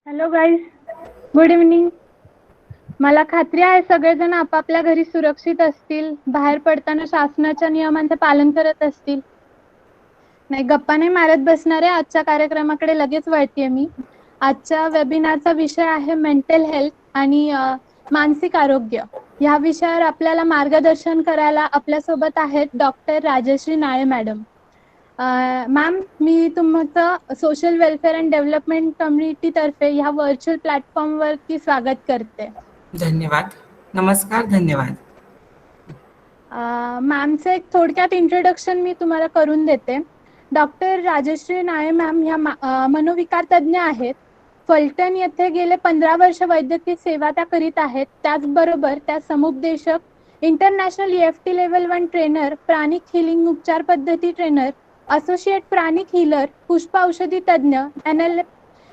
Hello guys, good evening. मला खात्री आहे सगळेजण आपापल्या घरी सुरक्षित असतील, बाहेर पडताना शासनाच्या नियमांचे पालन करत असतील. नाही, गप्पा नाही मारत बसणार आहे. आजच्या कार्यक्रमाकडे लगेच वळतीये मी. आजच्या वेबिनारचा विषय आहे मेंटल हेल्थ आणि मानसिक आरोग्य. या विषयावर आपल्याला मार्गदर्शन करायला आपल्यासोबत आहेत डॉक्टर राजश्री नाळे मॅडम. मॅम, मी तुमचं social welfare and development community तर्फे ह्या व्हर्च्युअल प्लॅटफॉर्मवरती स्वागत करते. धन्यवाद. नमस्कार. धन्यवाद. मॅमचं एक थोडक्यात इंट्रोडक्शन मी तुम्हाला करून देते. डॉक्टर राजश्री नाळे मॅम ह्या मनोविकार तज्ज्ञ आहेत. फलटण येथे गेले 15 वर्ष वैद्यकीय सेवा त्या करीत आहेत. त्याचबरोबर त्या समुपदेशक, इंटरनॅशनल EFT लेवल 1 ट्रेनर, प्राणिक हिलिंग उपचार पद्धती ट्रेनर, असोसिएट प्राणिक हिलर, पुष्प औषधी तज्ज्ञ,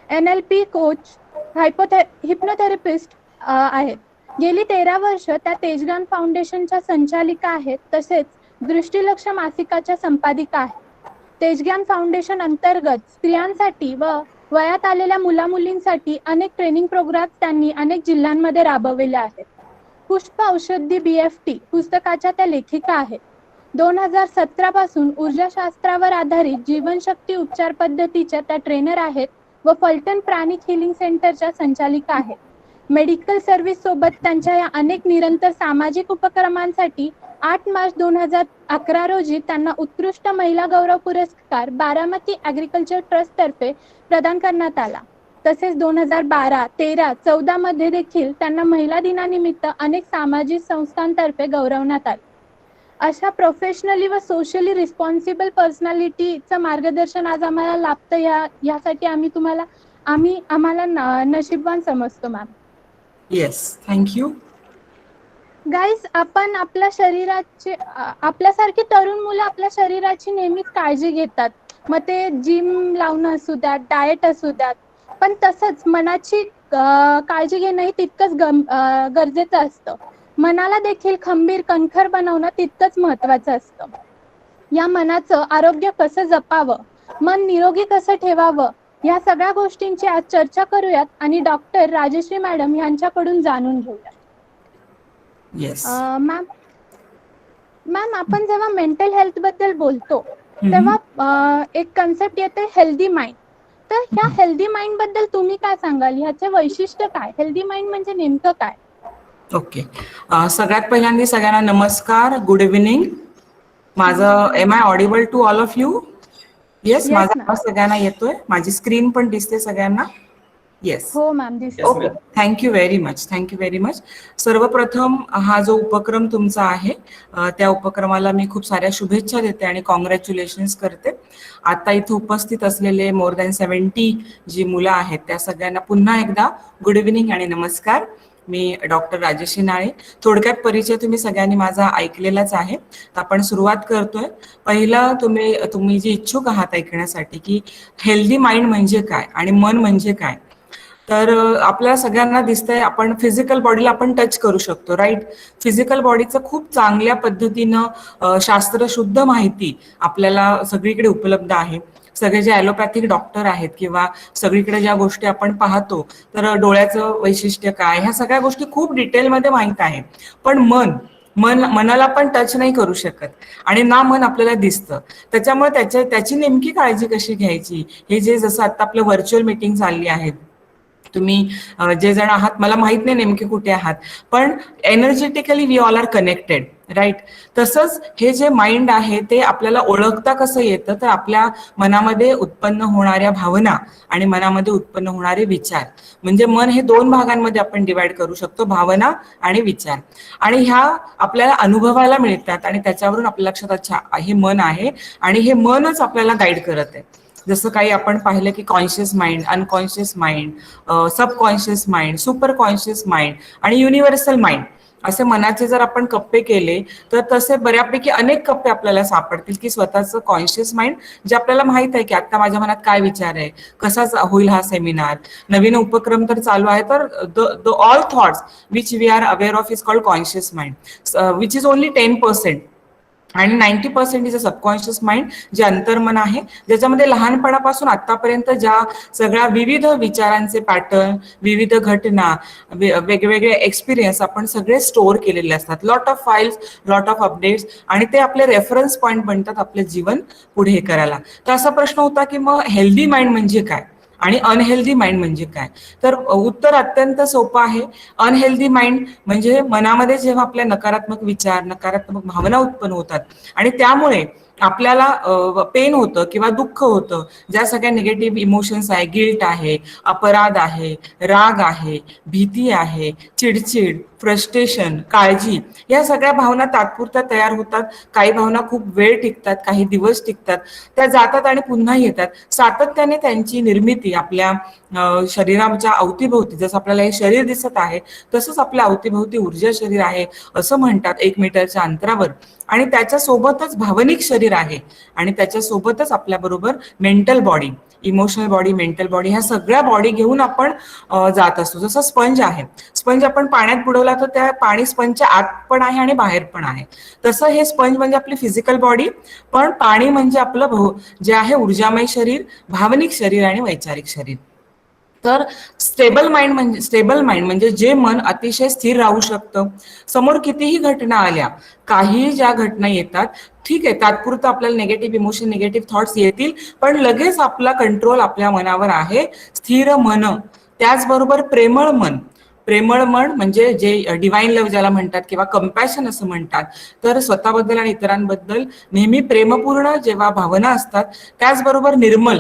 NLP कोच, हिप्नोथेरपिस्ट आहेत. गेली 13 वर्ष त्या तेजगान फाउंडेशनच्या संचालिका आहेत. तसेच दृष्टिलक्ष मासिकाच्या संपादिका आहेत. तेजगान फाउंडेशन अंतर्गत स्त्रियांसाठी व वयात आलेल्या मुलामुलींसाठी अनेक ट्रेनिंग प्रोग्राम त्यांनी अनेक जिल्ह्यांमध्ये राबवलेले आहेत. पुष्प औषधी BFT पुस्तकाच्या त्या लेखिका आहेत. 2017 पासून ऊर्जाशास्त्रावर आधारित जीवनशक्ती उपचार पद्धतीच्या त्या ट्रेनर आहेत व फलटण प्राणिक हिलिंग सेंटरच्या संचालिका आहेत. मेडिकल सर्व्हिस सोबत त्यांच्या या अनेक निरंतर सामाजिक उपक्रमांसाठी 8 मार्च 2011 रोजी त्यांना उत्कृष्ट महिला गौरव पुरस्कार बारामती ॲग्रिकल्चर ट्रस्ट तर्फे प्रदान करण्यात आला. तसेच 2012, 13, 14 मध्ये देखील त्यांना महिला दिनानिमित्त अनेक सामाजिक संस्थांतर्फे गौरवण्यात आले. अशा प्रोफेशनली व सोशली रिस्पॉन्सिबल पर्सनॅलिटीचं मार्गदर्शन आज आम्हाला लाभतं. यासाठी आम्हाला नशीबवान समजतो मॅम. Yes, thank you. गाईज, आपण आपल्यासारखी तरुण मुलं आपल्या शरीराची नेहमीच काळजी घेतात. मग ते जिम लावणं असू द्यात, डाएट असू द्यात, पण तसंच मनाची काळजी घेणंही तितकंच गरजेचं असतं. मनाला देखील खंबीर, कणखर बनवणं तितकंच महत्वाचं असतं. या मनाचं आरोग्य कसं जपावं, मन निरोगी कसं ठेवावं, या सगळ्या गोष्टींची आज चर्चा करूयात आणि डॉक्टर राजश्री मॅडम यांच्याकडून जाणून घेऊयात. येस मॅम, आपण जेव्हा मेंटल हेल्थ बद्दल बोलतो तेव्हा एक कन्सेप्ट येते हेल्दी माइंड. तर ह्या हेल्दी माइंड बद्दल तुम्ही काय सांगाल? ह्याचे वैशिष्ट्य काय? हेल्दी माइंड म्हणजे नेमकं काय? ओके. सगळ्यात पहिल्यांदा सगळ्यांना नमस्कार, गुड इव्हनिंग. माझं am I audible to all of you? Yes, माझा आवाज सगळ्यांना येतोय? माझी स्क्रीन पण दिसते सगळ्यांना? येस. हो मॅम, दिसते. Okay, thank you very much. सर्वप्रथम हा जो उपक्रम तुमचा आहे त्या उपक्रमाला मी खूप साऱ्या शुभेच्छा देते आणि कॉंग्रॅच्युलेशन्स करते. आता इथे उपस्थित असलेले मोर दॅन 70 जी मुलं आहेत त्या सगळ्यांना पुन्हा एकदा गुड इव्हनिंग आणि नमस्कार. मी डॉक्टर राजश्री नाळे. थोडक्यात परिचय तुम्ही सगळ्यांनी माझा ऐकलेलाच आहे. तर आपण सुरुवात करतोय. पहिला तुम्ही जे इच्छुक आहात ऐकण्यासाठी की हेल्दी माइंड म्हणजे काय आणि मन म्हणजे काय, तर आपल्या सगळ्यांना दिसतंय आपण फिजिकल बॉडीला आपण टच करू शकतो, राईट. फिजिकल बॉडीचं खूप चांगल्या पद्धतीनं शास्त्रशुद्ध माहिती आपल्याला सगळीकडे उपलब्ध आहे. सगळे जे ॲलोपॅथिक डॉक्टर आहेत किंवा सगळीकडे ज्या गोष्टी आपण पाहतो, तर डोळ्याचं वैशिष्ट्य काय, ह्या सगळ्या गोष्टी खूप डिटेलमध्ये माहीत आहे. पण मनाला पण टच नाही करू शकत आणि ना मन आपल्याला दिसतं. त्याच्यामुळे त्याची नेमकी काळजी कशी घ्यायची, हे जे जसं आता आपलं व्हर्च्युअल मीटिंग चालली आहे, तुम्ही जे जण आहात मला माहित नाही नेमके कुठे आहात, पण energetically we all are connected, right. तसंच हे जे माइंड आहे ते आपल्याला ओळखता कसं येतं, तर आपल्या मनामध्ये उत्पन्न होणाऱ्या भावना आणि मनामध्ये उत्पन्न होणारे विचार, म्हणजे मन हे 2 भागांमध्ये आपण डिवाइड करू शकतो, भावना आणि विचार. आणि ह्या आपल्याला अनुभवायला मिळतात आणि त्याच्यावरून आपल्या लक्षात अच्छा हे मन आहे आणि हे मनच आपल्याला गाईड करत आहे. जसं काही आपण पाहिलं की conscious mind, unconscious mind, subconscious mind, super conscious mind आणि युनिव्हर्सल माइंड, असे मनाचे जर आपण कप्पे केले तर तसे बऱ्यापैकी अनेक कप्पे आपल्याला सापडतील की स्वतःचं कॉन्शियस माइंड, जे आपल्याला माहित आहे की आता माझ्या मनात काय विचार आहे, कसा होईल हा सेमिनार, नवीन उपक्रम तर चालू आहे, तर the all thoughts which we are aware of is called conscious mind, which is only 10%. आणि 90% इज अ सबकॉन्शियस माइंड, जे अंतर्मन आहे, ज्याच्यामध्ये लहानपणापासून आतापर्यंत ज्या सगळ्या विविध विचारांचे पॅटर्न, विविध घटना, वेगवेगळे एक्सपिरियन्स आपण सगळे स्टोअर केलेले असतात. Lot of files, lot of updates, आणि ते आपले रेफरन्स पॉईंट बनतात आपले जीवन पुढे करायला. तर असा प्रश्न होता की मग हेल्दी माइंड म्हणजे काय आणि अनहेल्दी माइंड म्हणजे काय? तर उत्तर अत्यंत सोपं आहे. अनहेल्दी माइंड म्हणजे मनामध्ये जेव्हा आपल्या नकारात्मक विचार, नकारात्मक भावना उत्पन्न होतात आणि त्यामुळे आपल्याला पेन होतं किंवा दुःख होतं, ज्या सगळ्या निगेटिव्ह इमोशन्स आहे, गिल्ट आहे, अपराध आहे, राग आहे, भीती आहे, चिडचिड, फ्रस्ट्रेशन, काळजी, या सगळ्या भावना तात्पुरत्या तयार होतात. काही भावना खूप वेळ टिकतात, काही दिवस टिकतात, त्या जातात आणि पुन्हा येतात. सातत्याने त्यांची निर्मिती आपल्या शरीराच्या अवतीभोवती, जसं आपल्याला हे शरीर दिसत आहे तसंच आपल्या अवतीभोवती ऊर्जा शरीर आहे असं म्हणतात 1 मीटरच्या अंतरावर. आणि त्याच्यासोबतच भावनिक शरीर आहे आणि त्याच्यासोबतच आपल्याबरोबर mental body, emotional body, mental body, ह्या सगळ्या बॉडी घेऊन आपण जात असतो. जसं स्पंज आहे, स्पंज आपण पाण्यात बुडवला तर त्या पाणी स्पंजच्या आत पण आहे आणि बाहेर पण आहे. तसं हे स्पंज म्हणजे आपली फिजिकल बॉडी, पण पाणी म्हणजे आपलं जे आहे ऊर्जामय शरीर, भावनिक शरीर आणि वैचारिक शरीर. तर स्टेबल माइंड म्हणजे जे मन अतिशय स्थिर राहू शकतं. समोर कितीही घटना आल्या, काही ज्या घटना येतात, ठीक आहे, तात्पुरतं आपल्याला निगेटिव्ह इमोशन, निगेटिव्ह थॉट्स येतील, पण लगेच आपला कंट्रोल आपल्या मनावर आहे. स्थिर मन, त्याचबरोबर प्रेमळ मन. प्रेमळ मन म्हणजे जे डिवाइन लव्ह ज्याला म्हणतात किंवा कंपॅशन असं म्हणतात. तर स्वतःबद्दल आणि इतरांबद्दल नेहमी प्रेमपूर्ण जेव्हा भावना असतात, त्याचबरोबर निर्मळ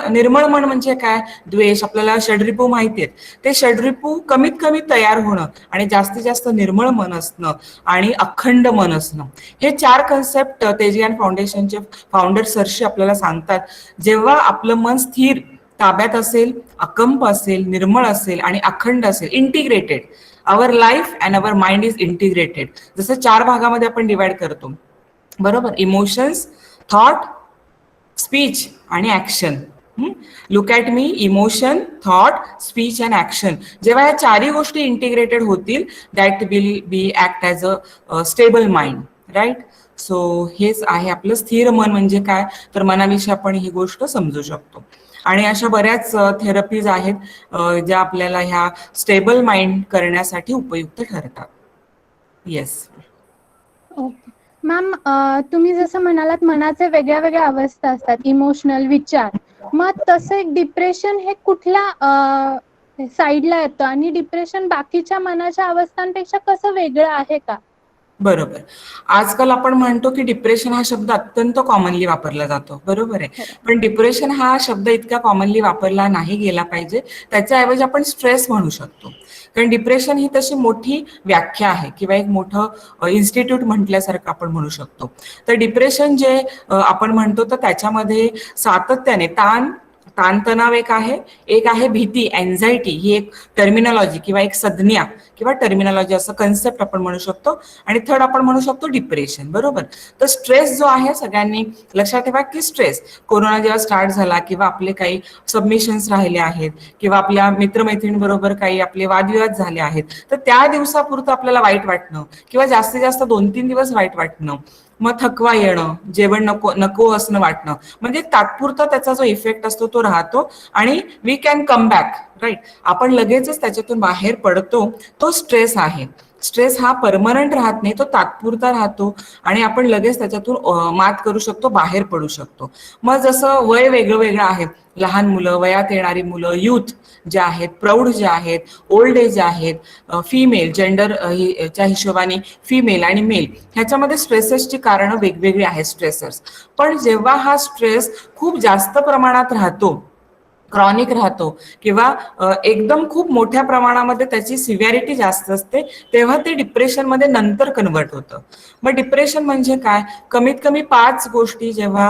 निर्मळ मन म्हणजे काय? द्वेष, आपल्याला षड्रिपू माहिती आहेत, ते षड्रिपू कमीत कमी तयार होणं आणि जास्तीत जास्त निर्मळ मन असणं आणि अखंड मन असणं, हे 4 कन्सेप्ट तेजग्यान फाउंडेशनचे फाउंडर सरशी आपल्याला सांगतात. जेव्हा आपलं मन स्थिर, ताब्यात असेल, अकंप असेल, निर्मळ असेल आणि अखंड असेल, integrated, our life and our mind is integrated. जसं 4 भागामध्ये आपण डिवाइड करतो, बरोबर, इमोशन्स, थॉट, स्पीच आणि action. Look at me, emotion, thought, speech and action. जेव्हा या 4ही गोष्टी इंटिग्रेटेड होतील, that will be act as a stable mind, right? So हेच आहे आपलं स्थिर मन म्हणजे काय, तर मनाविषयी आपण ही गोष्ट समजू शकतो. आणि अशा बऱ्याच थेरपीज आहेत ज्या आपल्याला ह्या स्टेबल माइंड करण्यासाठी उपयुक्त ठरतात. येस. ओके मॅम, तुम्ही जसं म्हणालात मनाचे वेगळ्या वेगळ्या अवस्था असतात, इमोशनल, विचार, मग तसं एक डिप्रेशन हे कुठल्या साईडला येतं आणि डिप्रेशन बाकीच्या मनाच्या अवस्थांपेक्षा कसं वेगळं आहे का? बरोबर. आजकाल आपण म्हणतो की डिप्रेशन हा शब्द अत्यंत कॉमनली वापरला जातो, बरोबर आहे. हो. पण डिप्रेशन हा शब्द इतका कॉमनली वापरला नाही गेला पाहिजे. त्याच्याऐवजी आपण स्ट्रेस म्हणू शकतो. कारण डिप्रेशन ही तशी मोठी व्याख्या आहे किंवा एक मोठं इन्स्टिट्यूट म्हटल्यासारखं आपण म्हणू शकतो. तर डिप्रेशन जे आपण म्हणतो, तर त्याच्यामध्ये सातत्याने ताणतणाव एक आहे भीती, एन्झायटी, ही एक टर्मिनॉलॉजी किंवा एक संज्ञा किंवा टर्मिनॉलॉजी असं कन्सेप्ट आपण म्हणू शकतो. आणि थर्ड आपण म्हणू शकतो डिप्रेशन, बरोबर. तर स्ट्रेस जो आहे, सगळ्यांनी लक्षात ठेवा की स्ट्रेस, कोरोना जेव्हा स्टार्ट झाला किंवा आपले काही सबमिशन्स राहिले आहेत किंवा आपल्या मित्रमैत्रिणींबरोबर काही आपले वादविवाद झाले आहेत, तर त्या दिवसापुरतं आपल्याला वाईट वाटणं किंवा जास्तीत जास्त 2-3 दिवस वाईट वाटणं, मग थकवा येणं, जेवण नको नको असणं वाटणं, म्हणजे तात्पुरता त्याचा जो इफेक्ट असतो तो राहतो आणि we can come back, right. आपण लगेचच त्याच्यातून बाहेर पडतो. तो स्ट्रेस आहे. स्ट्रेस हा परमनंट राहत नाही, तो तात्पुरता राहतो आणि आपण लगेच त्याच्यातून मात करू शकतो, बाहेर पडू शकतो. मग जसं वय वेगळं वेगळं आहे, लहान मुलं, वयात येणारी मुलं, युथ जे आहेत, प्रौढ जे आहेत, ओल्ड एज आहेत, फिमेल जेंडर च्या हिशोबाने फिमेल आणि मेल, ह्याच्यामध्ये स्ट्रेसेसची कारणं वेगवेगळी आहेत, स्ट्रेसर्स. पण जेव्हा हा स्ट्रेस खूप जास्त प्रमाणात राहतो, क्रॉनिक राहतो किंवा एकदम खूप मोठ्या प्रमाणामध्ये त्याची सिव्हिरिटी जास्त असते, तेव्हा ते डिप्रेशनमध्ये नंतर कन्वर्ट होतं. मग डिप्रेशन म्हणजे काय? कमीत कमी 5 गोष्टी जेव्हा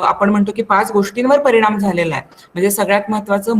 आपण म्हणतो की 5 गोष्टींवर परिणाम झालेला आहे. म्हणजे सगळ्यात महत्वाचं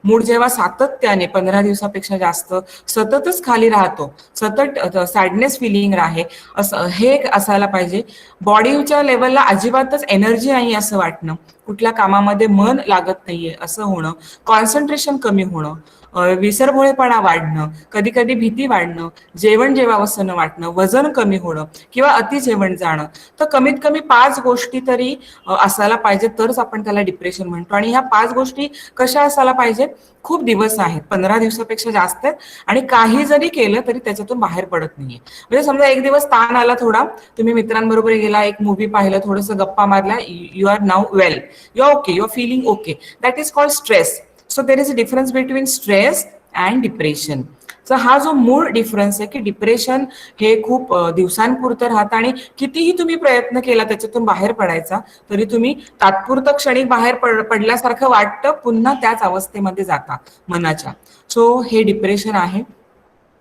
मूड जेव्हा सातत्याने 15 दिवसापेक्षा जास्त सततच खाली राहतो, सतत सॅडनेस फिलिंग आहे, असं हे असायला पाहिजे. बॉडीच्या लेवलला अजिबातच एनर्जी नाही असं वाटणं, कुठल्या कामामध्ये मन लागत नाहीये असं होणं, कॉन्सन्ट्रेशन कमी होणं, विसरभोळेपणा वाढणं, कधी कधी भीती वाढणं, जेवण जेवावंसं न वाटणं, वजन कमी होणं किंवा अति जेवण जाणं. तर कमीत कमी 5 गोष्टी तरी असायला पाहिजे, तरच आपण त्याला डिप्रेशन म्हणतो. आणि ह्या 5 गोष्टी कशा असायला पाहिजे? खूप दिवस आहेत, 15 दिवसापेक्षा जास्त आहेत, आणि काही जरी केलं तरी त्याच्यातून बाहेर पडत नाहीये. म्हणजे समजा एक दिवस ताण आला थोडा, तुम्ही मित्रांबरोबर गेला, एक मूवी पाहिलं, थोडंसं गप्पा मारल्या, you are now well, you are okay, you are feeling okay. That is called stress. So there is a difference between stress and depression. तर हा जो मूळ डिफरन्स आहे की डिप्रेशन हे खूप दिवसांपुरतं राहतं, आणि कितीही तुम्ही प्रयत्न केला त्याच्यातून बाहेर पडायचा तरी तुम्ही तात्पुरतं क्षणिक बाहेर पडल्यासारखं वाटतं, पुन्हा त्याच अवस्थेमध्ये जाता मनाच्या. सो हे डिप्रेशन आहे.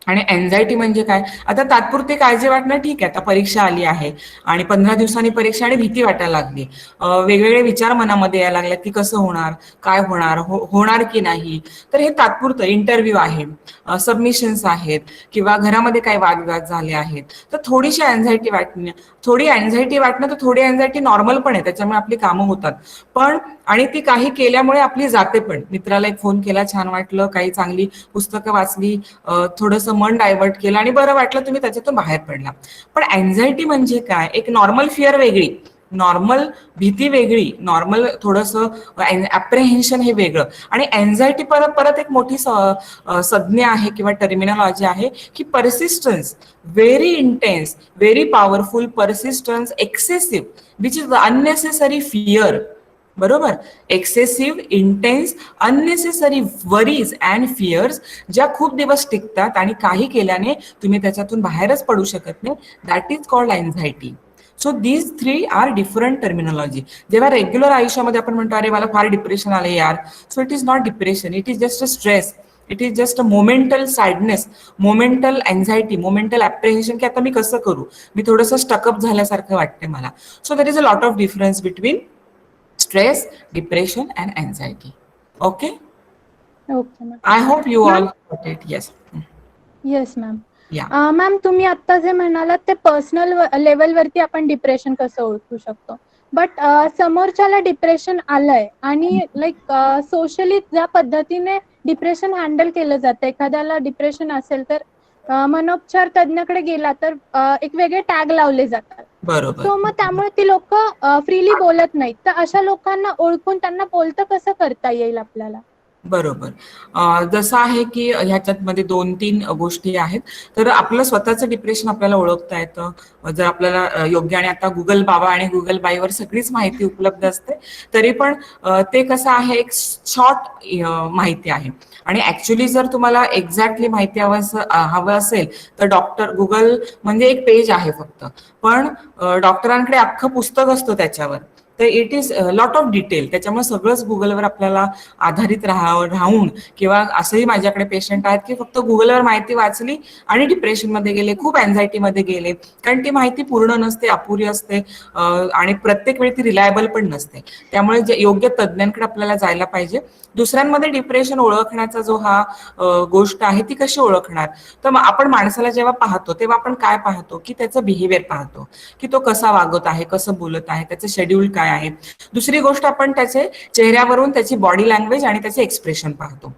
आणि एन्झायटी म्हणजे काय? आता तात्पुरती काळजी वाटणं ठीक आहे, आता परीक्षा आली आहे आणि 15 दिवसांनी परीक्षा आणि भीती वाटायला लागली, वेगवेगळे विचार मनामध्ये यायला लागले की कसं होणार, काय होणार, होणार की नाही. तर हे तात्पुरतं. इंटरव्ह्यू आहे, सबमिशन्स आहेत, किंवा घरामध्ये काही वादविवाद झाले आहेत, तर थोडीशी अँझायटी वाटणं, तर थोडी अँझायटी नॉर्मल पण आहे, त्याच्यामुळे आपली कामं होतात. पण आणि ती काही केल्यामुळे आपली जाते पण. मित्राला एक फोन केला, छान वाटलं, काही चांगली पुस्तकं वाचली, थोडंसं मन डायव्हर्ट केलं आणि बरं वाटलं, तुम्ही त्याच्यातून बाहेर पडला. पण अँझायटी म्हणजे काय? एक नॉर्मल फिअर वेगळी, नॉर्मल भीती वेगळी, नॉर्मल थोडंसं अप्रेहेन्शन हे वेगळं, आणि अँझायटी परत परत एक मोठी संज्ञा आहे किंवा टर्मिनॉलॉजी आहे की persistence, very intense, very powerful persistence, excessive, which is unnecessary fear. बरोबर? Excessive, intense, unnecessary worries and fears, ज्या खूप दिवस टिकतात आणि काही केल्याने तुम्ही त्याच्यातून बाहेरच पडू शकत नाही. That is called anxiety. So these 3 are different terminology. जेव्हा रेग्युलर आयुष्यामध्ये आपण म्हणतो अरे मला फार डिप्रेशन आलं यार, so it is not depression, it is just a stress, it is just a momental sadness, momental anxiety, momental apprehension की आता मी कसं करू, मी थोडंसं स्टकअप झाल्यासारखं वाटतंय मला. So there is a lot of difference between stress, depression and anxiety. Okay? Okay ma'am. I hope you ma'am, all got it. Yes. Yes ma'am. Yeah. Ma'am, तुम्ही आता जे म्हणालात ते पर्सनल लेवलवरती आपण डिप्रेशन कसं ओळखू शकतो, बट समोरच्याला डिप्रेशन आलंय आणि लाईक सोशली ज्या पद्धतीने डिप्रेशन हँडल केलं जातं, एखाद्याला डिप्रेशन असेल तर मनोपचार तज्ञाकडे गेला तर एक वेगळे टॅग लावले जातात. बरोबर. सो मग त्यामुळे ती लोक फ्रीली बोलत नाहीत. तर अशा लोकांना ओळखून त्यांना बोलतं कसं करता येईल आपल्याला? बरोबर. जसं आहे की ह्याच्यात मध्ये 2-3 गोष्टी आहेत. तर आपलं स्वतःचं डिप्रेशन आपल्याला ओळखता येतं. जर आपल्याला योग्य, आणि आता गुगल बाबा आणि गुगल बाईवर सगळीच माहिती उपलब्ध असते. तरी पण ते कसं आहे, एक शॉर्ट माहिती आहे. आणि ऍक्च्युली जर तुम्हाला एक्झॅक्टली माहिती हवं असेल तर डॉक्टर गुगल म्हणजे एक पेज आहे फक्त. पण डॉक्टरांकडे अख्खं पुस्तक असतं त्याच्यावर. तर it is lot of detail. त्याच्यामुळे सगळंच गुगलवर आपल्याला आधारित राहून, किंवा असंही माझ्याकडे पेशंट आहेत की फक्त गुगलवर माहिती वाचली आणि डिप्रेशनमध्ये गेले, खूप अँझायटीमध्ये गेले, कारण ती माहिती पूर्ण नसते, अपुरी असते, आणि प्रत्येक वेळी ती रिलायबल पण नसते. त्यामुळे जे योग्य तज्ज्ञांकडे आपल्याला जायला पाहिजे. दुसऱ्यांमध्ये डिप्रेशन ओळखण्याचा जो हा गोष्ट आहे ती कशी ओळखणार? तर आपण माणसाला जेव्हा पाहतो तेव्हा आपण काय पाहतो की त्याचं बिहेवियर पाहतो, की तो कसा वागत आहे, कसं बोलत आहे, त्याचं शेड्यूल काय आहे. दुसरी गोष्ट, आपण त्याचे चेहऱ्यावरून त्याची बॉडी लँग्वेज आणि त्याचे एक्सप्रेशन पाहतो.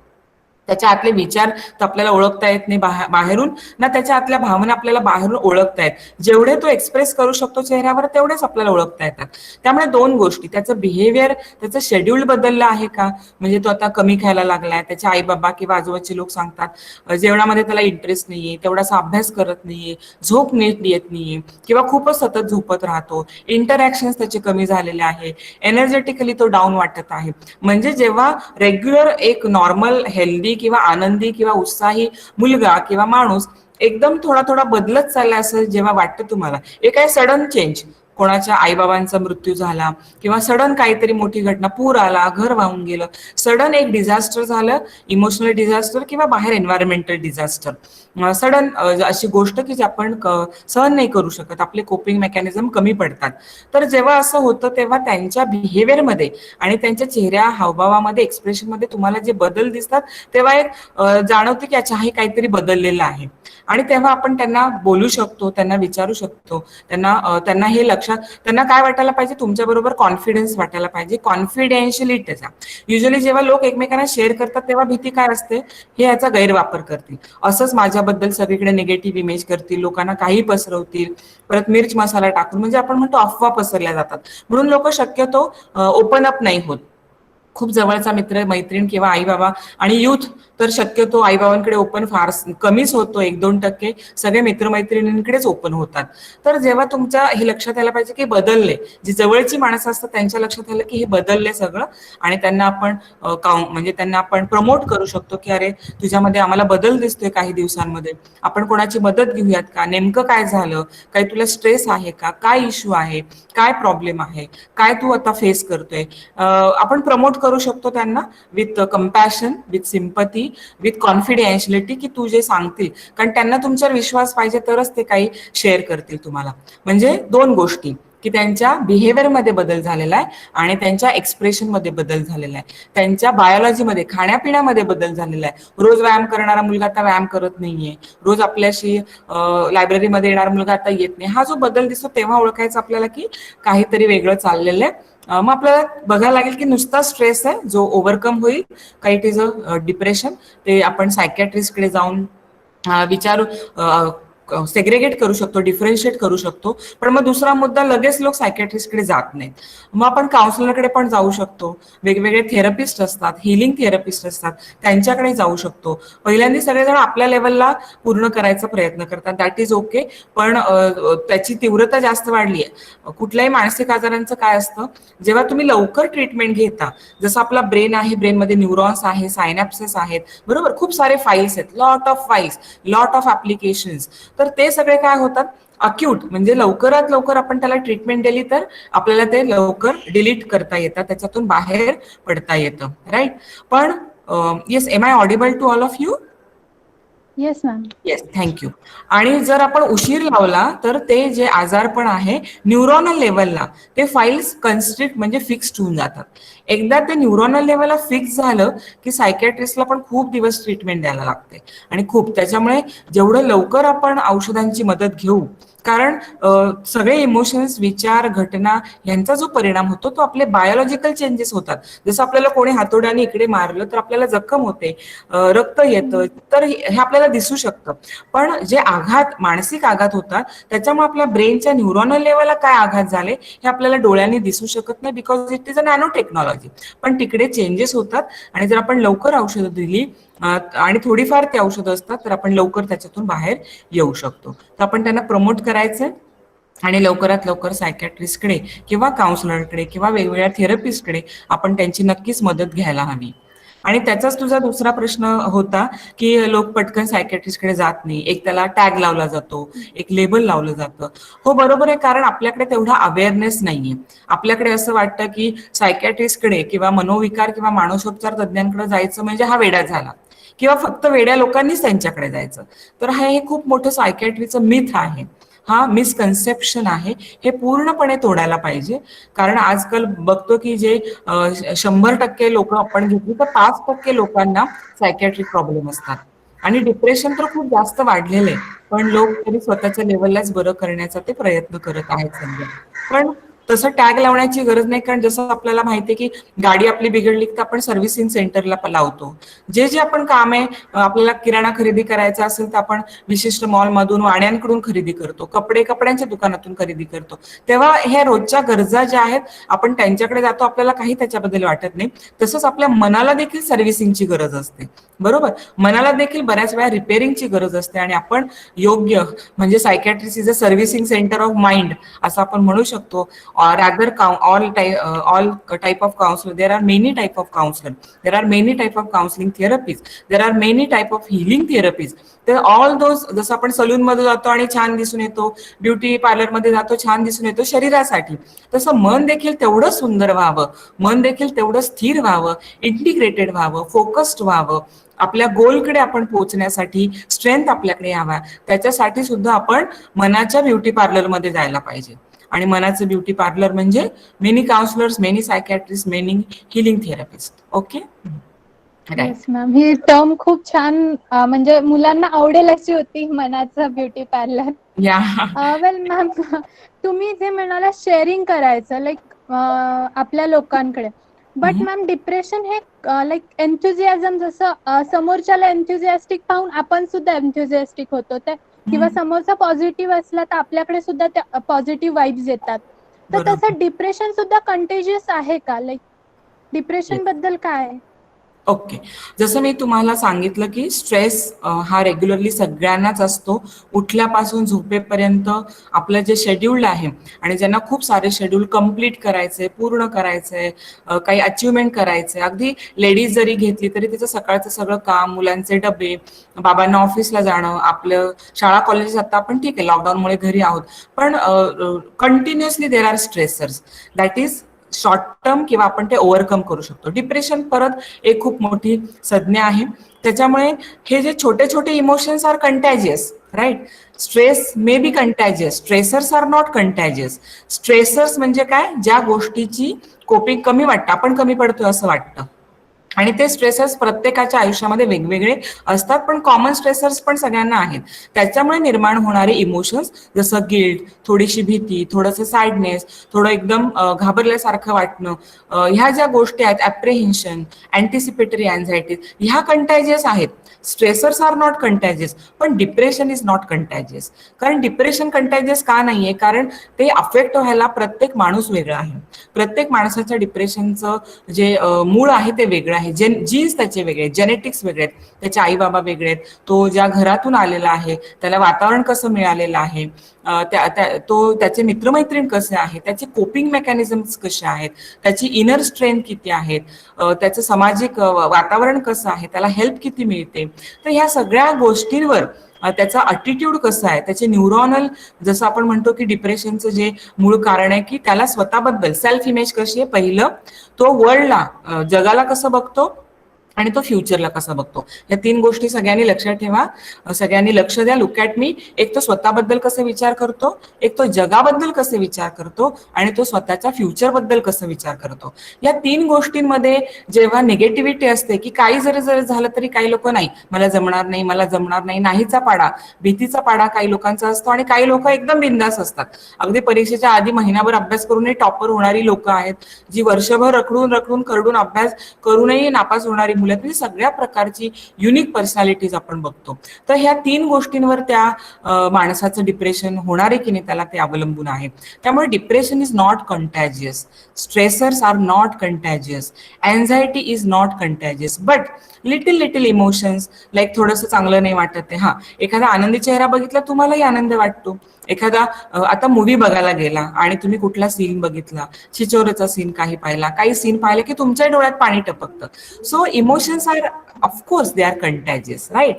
त्याच्या आतले विचार तर आपल्याला ओळखता येत नाही बाहेरून, ना त्याच्या आतल्या भावना आपल्याला बाहेरून ओळखता येत. जेवढे तो एक्सप्रेस करू शकतो चेहऱ्यावर तेवढेच आपल्याला ओळखता येतात. त्यामुळे 2 गोष्टी, त्याचं बिहेवियर, त्याचं शेड्यूल बदललं आहे का, म्हणजे तो आता कमी खायला लागलाय, त्याचे आई बाबा किंवा आजूबाजूचे लोक सांगतात जेवणामध्ये त्याला इंटरेस्ट नाहीये, तेवढासा अभ्यास करत नाहीये, झोप नीट येत नाहीये, किंवा खूपच सतत झोपत राहतो, इंटरॅक्शन त्याचे कमी झालेले आहे, एनर्जेटिकली तो डाऊन वाटत आहे. म्हणजे जेव्हा रेग्युलर एक नॉर्मल हेल्दी किंवा आनंदी किंवा उत्साही मुलगा किंवा माणूस एकदम थोडा थोडा बदलत चाललाय असं जेव्हा वाटतं तुम्हाला, एक आहे सडन चेंज, कोणाच्या आईबाबांचा मृत्यू झाला, किंवा सडन काहीतरी मोठी घटना, पूर आला, घर वाहून गेलं, सडन एक डिझास्टर झालं, इमोशनल डिझास्टर किंवा बाहेर एन्व्हायरमेंटल डिझास्टर, सडन अशी गोष्ट की जी आपण सहन नाही करू शकत, आपले कोपिंग मेकॅनिझम कमी पडतात. तर जेव्हा असं होतं तेव्हा त्यांच्या बिहेवियरमध्ये आणि त्यांच्या चेहऱ्या हावभावामध्ये, एक्सप्रेशनमध्ये तुम्हाला जे बदल दिसतात तेव्हा एक जाणवते की अच्छा हे काहीतरी बदललेलं आहे. आणि तेव्हा आपण त्यांना बोलू शकतो, त्यांना विचारू शकतो, त्यांना हे लक्षात लक्षात, त्यांना काय वाटायला पाहिजे, तुमच्या बरोबर कॉन्फिडन्स वाटायला पाहिजे, कॉन्फिडेन्शियलिटीचा. युजली जेव्हा लोक एकमेकांना शेअर करतात तेव्हा भीती काय असते, हे याचा गैरवापर करतील, असंच माझ्याबद्दल सगळीकडे निगेटिव्ह इमेज करतील, लोकांना काही पसरवतील, परत मिर्च मसाला टाकून, म्हणजे आपण म्हणतो अफवा पसरल्या जातात, म्हणून लोक शक्यतो ओपन अप नाही होत. खूप जवळचा मित्र मैत्रीण किंवा आई बाबा आणि युथ तर शक्यतो आईबाबांकडे ओपन फार कमीच होतो, 1-2% सगळे मित्रमैत्रिणींकडेच ओपन होतात. तर जेव्हा तुमच्या हे लक्षात यायला पाहिजे की बदलले, जी जवळची माणसं असतात त्यांच्या लक्षात आलं की हे बदलले सगळं, आणि त्यांना आपण म्हणजे त्यांना आपण प्रमोट करू शकतो की अरे तुझ्यामध्ये आम्हाला बदल दिसतोय काही दिवसांमध्ये, आपण कोणाची मदत घेऊयात का, नेमकं काय झालं, काही तुला स्ट्रेस आहे का, काय इश्यू आहे, काय प्रॉब्लेम आहे, काय तू आता फेस करतोय, आपण प्रमोट करू शकतो त्यांना with compassion, with sympathy, with confidentiality, की तू जे सांगतील, कारण त्यांना तुमच्यावर विश्वास पाहिजे तरच ते काही शेअर करतील तुम्हाला. म्हणजे 2 गोष्टी, की त्यांच्या बिहेवियरमध्ये बदल झालेला आहे आणि त्यांच्या एक्सप्रेशनमध्ये बदल झालेला आहे, त्यांच्या बायोलॉजीमध्ये, खाण्यापिण्यामध्ये बदल झालेला आहे. रोज व्यायाम करणारा मुलगा आता व्यायाम करत नाहीये, रोज आपल्याशी लायब्ररीमध्ये येणारा मुलगा आता येत नाही. हा जो बदल दिसतो तेव्हा ओळखायचं आपल्याला की काहीतरी वेगळं चाललेलं आहे. मग आपल्याला बघायला लागेल की नुसता स्ट्रेस आहे जो ओव्हरकम होईल, काही इट इज अ डिप्रेशन, ते आपण सायकॅट्रिस्टकडे जाऊन विचारू, सेग्रेगेट करू शकतो, डिफरन्शिएट करू शकतो. पण मग दुसरा मुद्दा, लगेच लोक सायकॅट्रिस्टकडे जात नाहीत, मग आपण काउन्सिलरकडे पण जाऊ शकतो. वेगवेगळे थेरपिस्ट असतात, हिलिंग थेरपिस्ट असतात, त्यांच्याकडे जाऊ शकतो. पहिल्यांदा सगळेजण आपल्या लेवलला पूर्ण करायचा प्रयत्न करतात, दॅट इज ओके. पण त्याची तीव्रता जास्त वाढली आहे. कुठल्याही मानसिक आजारांचं काय असतं, जेव्हा तुम्ही लवकर ट्रीटमेंट घेता, जसं आपला ब्रेन आहे, ब्रेनमध्ये न्यूरॉन्स आहे, सायनॅप्सेस आहेत, बरोबर, खूप सारे फाईल्स आहेत, lot of files, lot of applications, तर ते सगळे काय होतात, अक्यूट, म्हणजे लवकरात लवकर आपण त्याला ट्रीटमेंट दिली तर आपल्याला ते लवकर डिलीट करता येतात, त्याच्यातून बाहेर पडता येतं, राईट. पण yes, am I audible to all of you? Yes ma'am. Yes, thank you. आणि जर आपण उशीर लावला तर ते जे आजारपण आहे न्यूरॉनल लेवलला, ते फाईल्स कन्स्ट्रिक्ट म्हणजे फिक्स्ड होऊन जातात. एकदा ते न्यूरॉनल लेवलला फिक्स झालं की सायकॅट्रिस्टला पण खूप दिवस ट्रीटमेंट द्यायला लागते, आणि खूप, त्याच्यामुळे जेवढं लवकर आपण औषधांची मदत घेऊ, कारण सगळे इमोशन्स, विचार, घटना यांचा जो परिणाम होतो तो आपले बायोलॉजिकल चेंजेस होतात. जसं आपल्याला कोणी हातोड्याने इकडे मारलं तर आपल्याला जखम होते, रक्त येतं, तर हे आपल्याला दिसू शकतं. पण जे आघात, मानसिक आघात होतात, त्याच्यामुळे आपल्या ब्रेनच्या न्यूरॉनल लेवलला काय आघात झाले हे आपल्याला डोळ्यांनी दिसू शकत नाही, because it is a nano technology. पण तिकडे चेंजेस होतात, आणि जर आपण लवकर औषधं दिली आणि थोडीफार ते औषधं असतात तर आपण लवकर त्याच्यातून बाहेर येऊ शकतो. तर आपण त्यांना प्रमोट करायचंय आणि लवकरात लवकर सायकॅट्रिस्टकडे किंवा काउन्सिलरकडे किंवा वेगवेगळ्या थेरपिस्टकडे आपण त्यांची नक्कीच मदत घ्यायला हवी. आणि त्याचाच तुझा दुसरा प्रश्न होता की लोक पटकन सायकॅट्रिस्टकडे जात नाही, एक त्याला टॅग लावला जातो, एक लेबल लावलं जातं. हो, बरोबर आहे, कारण आपल्याकडे तेवढा अवेअरनेस नाहीये. आपल्याकडे असं वाटतं की सायकॅट्रिस्टकडे किंवा मनोविकार किंवा मानसोपचार तज्ञांकडे जायचं म्हणजे हा वेडा झाला, किंवा फक्त वेड्या लोकांनीच त्यांच्याकडे जायचं. तर हे खूप मोठं सायकॅट्रीचं मिथ आहे, हा मिसकन्सेप्शन आहे, हे पूर्णपणे तोडायला पाहिजे. कारण आजकाल बघतो की जे 100% लोक आपण घेतली तर 5% लोकांना सायकॅट्रिक प्रॉब्लेम असतात, आणि डिप्रेशन तर खूप जास्त वाढलेलं आहे, पण लोक तरी स्वतःच्या लेवललाच बरं करण्याचा ते प्रयत्न करत आहेत समजा. पण तसं टॅग लावण्याची गरज नाही, कारण जसं आपल्याला माहितीये की गाडी आपली बिघडली तर आपण सर्व्हिसिंग सेंटरला लावतो. जे जे आपण काम आहे, आपल्याला किराणा खरेदी करायचा असेल तर आपण विशिष्ट मॉलमधून, वाण्यांकडून खरेदी करतो, कपडे कपड्यांच्या दुकानातून खरेदी करतो, तेव्हा ह्या रोजच्या गरजा ज्या आहेत आपण त्यांच्याकडे जातो, आपल्याला काही त्याच्याबद्दल वाटत नाही. तसंच आपल्या मनाला देखील सर्व्हिसिंगची गरज असते, बरोबर, मनाला देखील बऱ्याच वेळा रिपेअरिंगची गरज असते, आणि आपण योग्य, म्हणजे psychiatrist is a servicing centre of mind असं आपण म्हणू शकतो. Rather all type of counselor, there are many type of counselor, there are many type of counseling therapies, there are many type of healing therapies. तर all those, जसं आपण salon मध्ये जातो आणि छान दिसून येतो, ब्युटी पार्लर मध्ये जातो छान दिसून येतो शरीरासाठी, तसं मन देखील तेवढं सुंदर व्हावं, मन देखील तेवढं स्थिर व्हावं, इंटिग्रेटेड व्हावं, फोकस्ड व्हावं, आपल्या गोलकडे आपण पोहोचण्यासाठी स्ट्रेंथ आपल्याकडे यावा, त्याच्यासाठी सुद्धा आपण मनाच्या ब्युटी पार्लरमध्ये जायला पाहिजे. आणि मनाचं ब्युटी पार्लर म्हणजे many counsellors, many psychiatrist, many healing therapist. Okay, right. Yes ma'am, ही टर्म खूप छान, म्हणजे मुलांना आवडेल अशी होती, मनाचं ब्युटी पार्लर. या. वेल मॅम, तुम्ही जे म्हणाला शेअरिंग करायचं लाईक आपल्या लोकांकडे, बट मॅम डिप्रेशन हे लाईक एन्थुझियाझम, जसं समोरच्याला एन्थुझियास्टिक पाहून आपण सुद्धा एन्थुझियास्टिक होतो ते, किंवा समोरचा पॉझिटिव्ह असला तर आपल्याकडे सुद्धा त्या पॉझिटिव्ह वाईब्स येतात. तर बरोबर. तसं डिप्रेशन सुद्धा कंटेजियस आहे का? लाईक डिप्रेशन बद्दल काय आहे? ओके. जसं मी तुम्हाला सांगितलं की स्ट्रेस हा रेग्युलरली सगळ्यांनाच असतो. उठल्यापासून झोपेपर्यंत आपलं जे शेड्यूल्ड आहे आणि ज्यांना खूप सारे शेड्यूल कंप्लीट करायचे, पूर्ण करायचे, काही अचिव्हमेंट करायचे, अगदी लेडीज जरी घेतली तरी तिचं सकाळचं सगळं काम, मुलांचे डबे, बाबांना ऑफिसला जाणं, आपलं शाळा कॉलेजेस, आता आपण ठीक आहे लॉकडाऊनमुळे घरी आहोत, पण continuously there are stressors that is short term किंवा आपण ते ओव्हरकम करू शकतो. डिप्रेशन परत एक खूप मोठी संज्ञा आहे. त्याच्यामुळे हे जे छोटे छोटे emotions are contagious, right. Stress may be contagious, stressors are not contagious. Stressors म्हणजे काय, ज्या गोष्टीची कोपिंग कमी वाटतं, आपण कमी पडतोय असं वाटतं, आणि ते स्ट्रेसर्स प्रत्येकाच्या आयुष्यामध्ये वेगवेगळे असतात, पण कॉमन स्ट्रेसर्स पण सगळ्यांना आहेत. त्याच्यामुळे निर्माण होणारे इमोशन्स जसं गिल्ट, थोडीशी भीती, थोडंसं सॅडनेस, थोडं एकदम घाबरल्यासारखं वाटणं, ह्या ज्या गोष्टी आहेत, ॲप्रिहेन्शन, अँटिसिपेटरी अँझायटी, ह्या कंटॅजियस आहेत. स्ट्रेसर्स आर नॉट कंटॅजियस, पण डिप्रेशन इज नॉट कंटॅजियस. कारण डिप्रेशन कंटॅजियस का नाहीये, कारण ते अफेक्ट व्हायला प्रत्येक माणूस वेगळा आहे. प्रत्येक माणसाच्या डिप्रेशनचं जे मूळ आहे ते वेगळं आहे. जीन्स त्याचे वेगळे आहेत, जेनेटिक्स वेगळे आहेत, त्याचे आई बाबा वेगळे आहेत, तो ज्या घरातून आलेला आहे, त्याला वातावरण कसं मिळालेलं आहे, त्याचे मित्रमैत्रीण कसे आहेत, त्याचे कोपिंग मेकॅनिझम्स कसे आहेत, त्याची इनर स्ट्रेंथ किती आहेत, त्याचं सामाजिक वातावरण कसं आहे, त्याला हेल्प किती मिळते. तर ह्या सगळ्या गोष्टींवर त्याचा अटिट्यूड कसा आहे, त्याचे न्यूरॉनल, जसं आपण म्हणतो की डिप्रेशनचं जे मूळ कारण आहे की त्याला स्वतःबद्दल सेल्फ इमेज कशी आहे, पहिलं तो वर्ल्डला, जगाला कसं बघतो आणि तो फ्युचरला कसा बघतो. या 3 गोष्टी सगळ्यांनी लक्षात ठेवा, सगळ्यांनी लक्ष द्या. लुक ॲट मी. एक तो स्वतःबद्दल कसे विचार करतो, एक तो जगाबद्दल कसे विचार करतो, आणि तो स्वतःच्या फ्युचरबद्दल कसं विचार करतो. या 3 गोष्टींमध्ये जेव्हा निगेटिव्हिटी असते की काही जरी झालं तरी काही लोक नाही, मला जमणार नाही, मला जमणार नाही, नाहीचा पाडा, भीतीचा पाडा काही लोकांचा असतो, आणि काही लोक एकदम बिंदास असतात. अगदी परीक्षेच्या आधी महिनाभर अभ्यास करूनही टॉपर होणारी लोक आहेत, जी वर्षभर रखडून करडून अभ्यास करूनही नापास होणारी मुलं, म्हणजे सगळ्या प्रकारची युनिक पर्सनॅलिटीज आपण बघतो. तर ह्या 3 गोष्टींवर त्या माणसाचं डिप्रेशन होणार आहे की नाही त्याला ते अवलंबून आहे. त्यामुळे depression is not contagious, stressors are not contagious, anxiety is not contagious, but little emotions like थोडंसं चांगलं नाही वाटत आहे, हा एखादा आनंदी चेहरा बघितला तुम्हालाही आनंद वाटतो. एखादा आता मूव्ही बघायला गेला आणि तुम्ही कुठला सीन बघितला, छिछोरेचा सीन काही सीन पाहिले की तुमच्या डोळ्यात पाणी टपकतं. So emotions are of course they are contagious, right.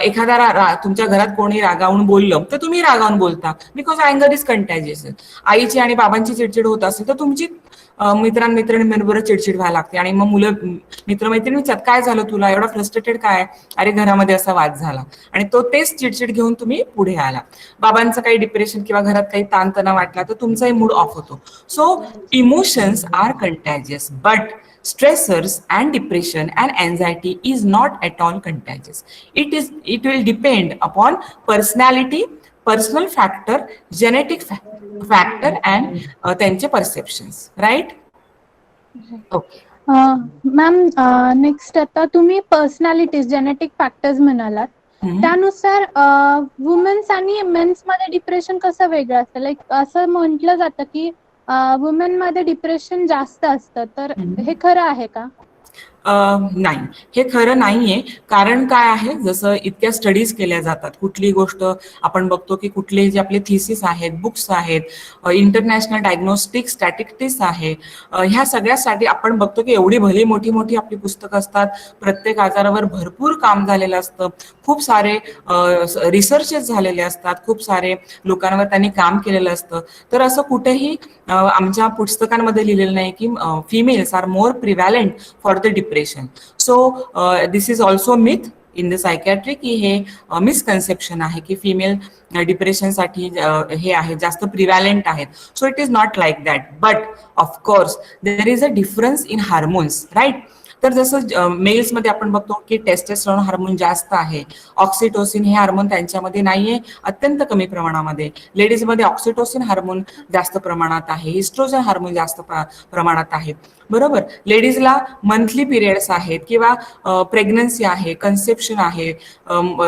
एखादा तुमच्या घरात कोणी रागावून बोललं तर तुम्ही रागावून बोलता, बिकॉज अँगर इज कंटॅजियस. आईची आणि बाबांची चिडचिड होत असेल तर तुमची मित्रांबरोबर चिडचिड व्हायला लागते, आणि मग मुलं मित्रमैत्रिणी विचारतात काय झालं तुला, एवढा फ्रस्ट्रेटेड काय, अरे घरामध्ये असा वाद झाला, आणि तेच चिडचिड घेऊन तुम्ही पुढे आला. बाबांचं काही डिप्रेशन किंवा घरात काही ताणतणाव वाटला तर तुमचाही मूड ऑफ होतो. So emotions are contagious, but stressors and depression and anxiety is not at all contagious. It will depend upon personality, personal factor, genetic factor, and त्यांचे perceptions, right? Okay. Ma'am, next आता तुम्ही personalities, genetic factors म्हणालात, त्यानुसार women's आणि men's मध्ये depression कसं वेगळं असतं? लाईक असं म्हटलं जातं की वुमेन मध्ये डिप्रेशन जास्त असतं, तर हे खरं आहे का? नाही, हे खरं नाहीये. कारण काय आहे, जसं इतक्या स्टडीज केल्या जातात, कुठली गोष्ट आपण बघतो की कुठले जे आपले थिसिस आहेत, बुक्स आहेत, इंटरनॅशनल डायग्नोस्टिक स्टॅटिस्टिक्स आहे, ह्या सगळ्यासाठी आपण बघतो की एवढी भली मोठी आपली पुस्तकं असतात, प्रत्येक आजारावर भरपूर काम झालेलं असतं, खूप सारे रिसर्चेस झालेले असतात, खूप सारे लोकांवर त्यांनी काम केलेलं असतं. तर असं कुठेही आमच्या पुस्तकांमध्ये लिहिलेलं नाही की females are more prevalent for the depression. So this is also myth in the psychiatry, की हे मिसकन्सेप्शन आहे की फिमेल डिप्रेशनसाठी हे आहे, जास्त प्रिव्हॅलंट आहेत. So it is not like that, but of course there is a difference in hormones, right. तर जसं मेल्समध्ये आपण बघतो की टेस्टेस्टेरॉन हार्मोन जास्त आहे, ऑक्सिटोसिन हे हार्मोन त्यांच्यामध्ये नाहीये, अत्यंत कमी प्रमाणामध्ये. लेडीजमध्ये ऑक्सिटोसिन हार्मोन जास्त प्रमाणात आहे, इस्ट्रोजन हार्मोन जास्त प्रमाणात आहे, बरोबर. लेडीजला मंथली पिरियड्स आहेत किंवा प्रेग्नन्सी आहे, कन्सेप्शन आहे,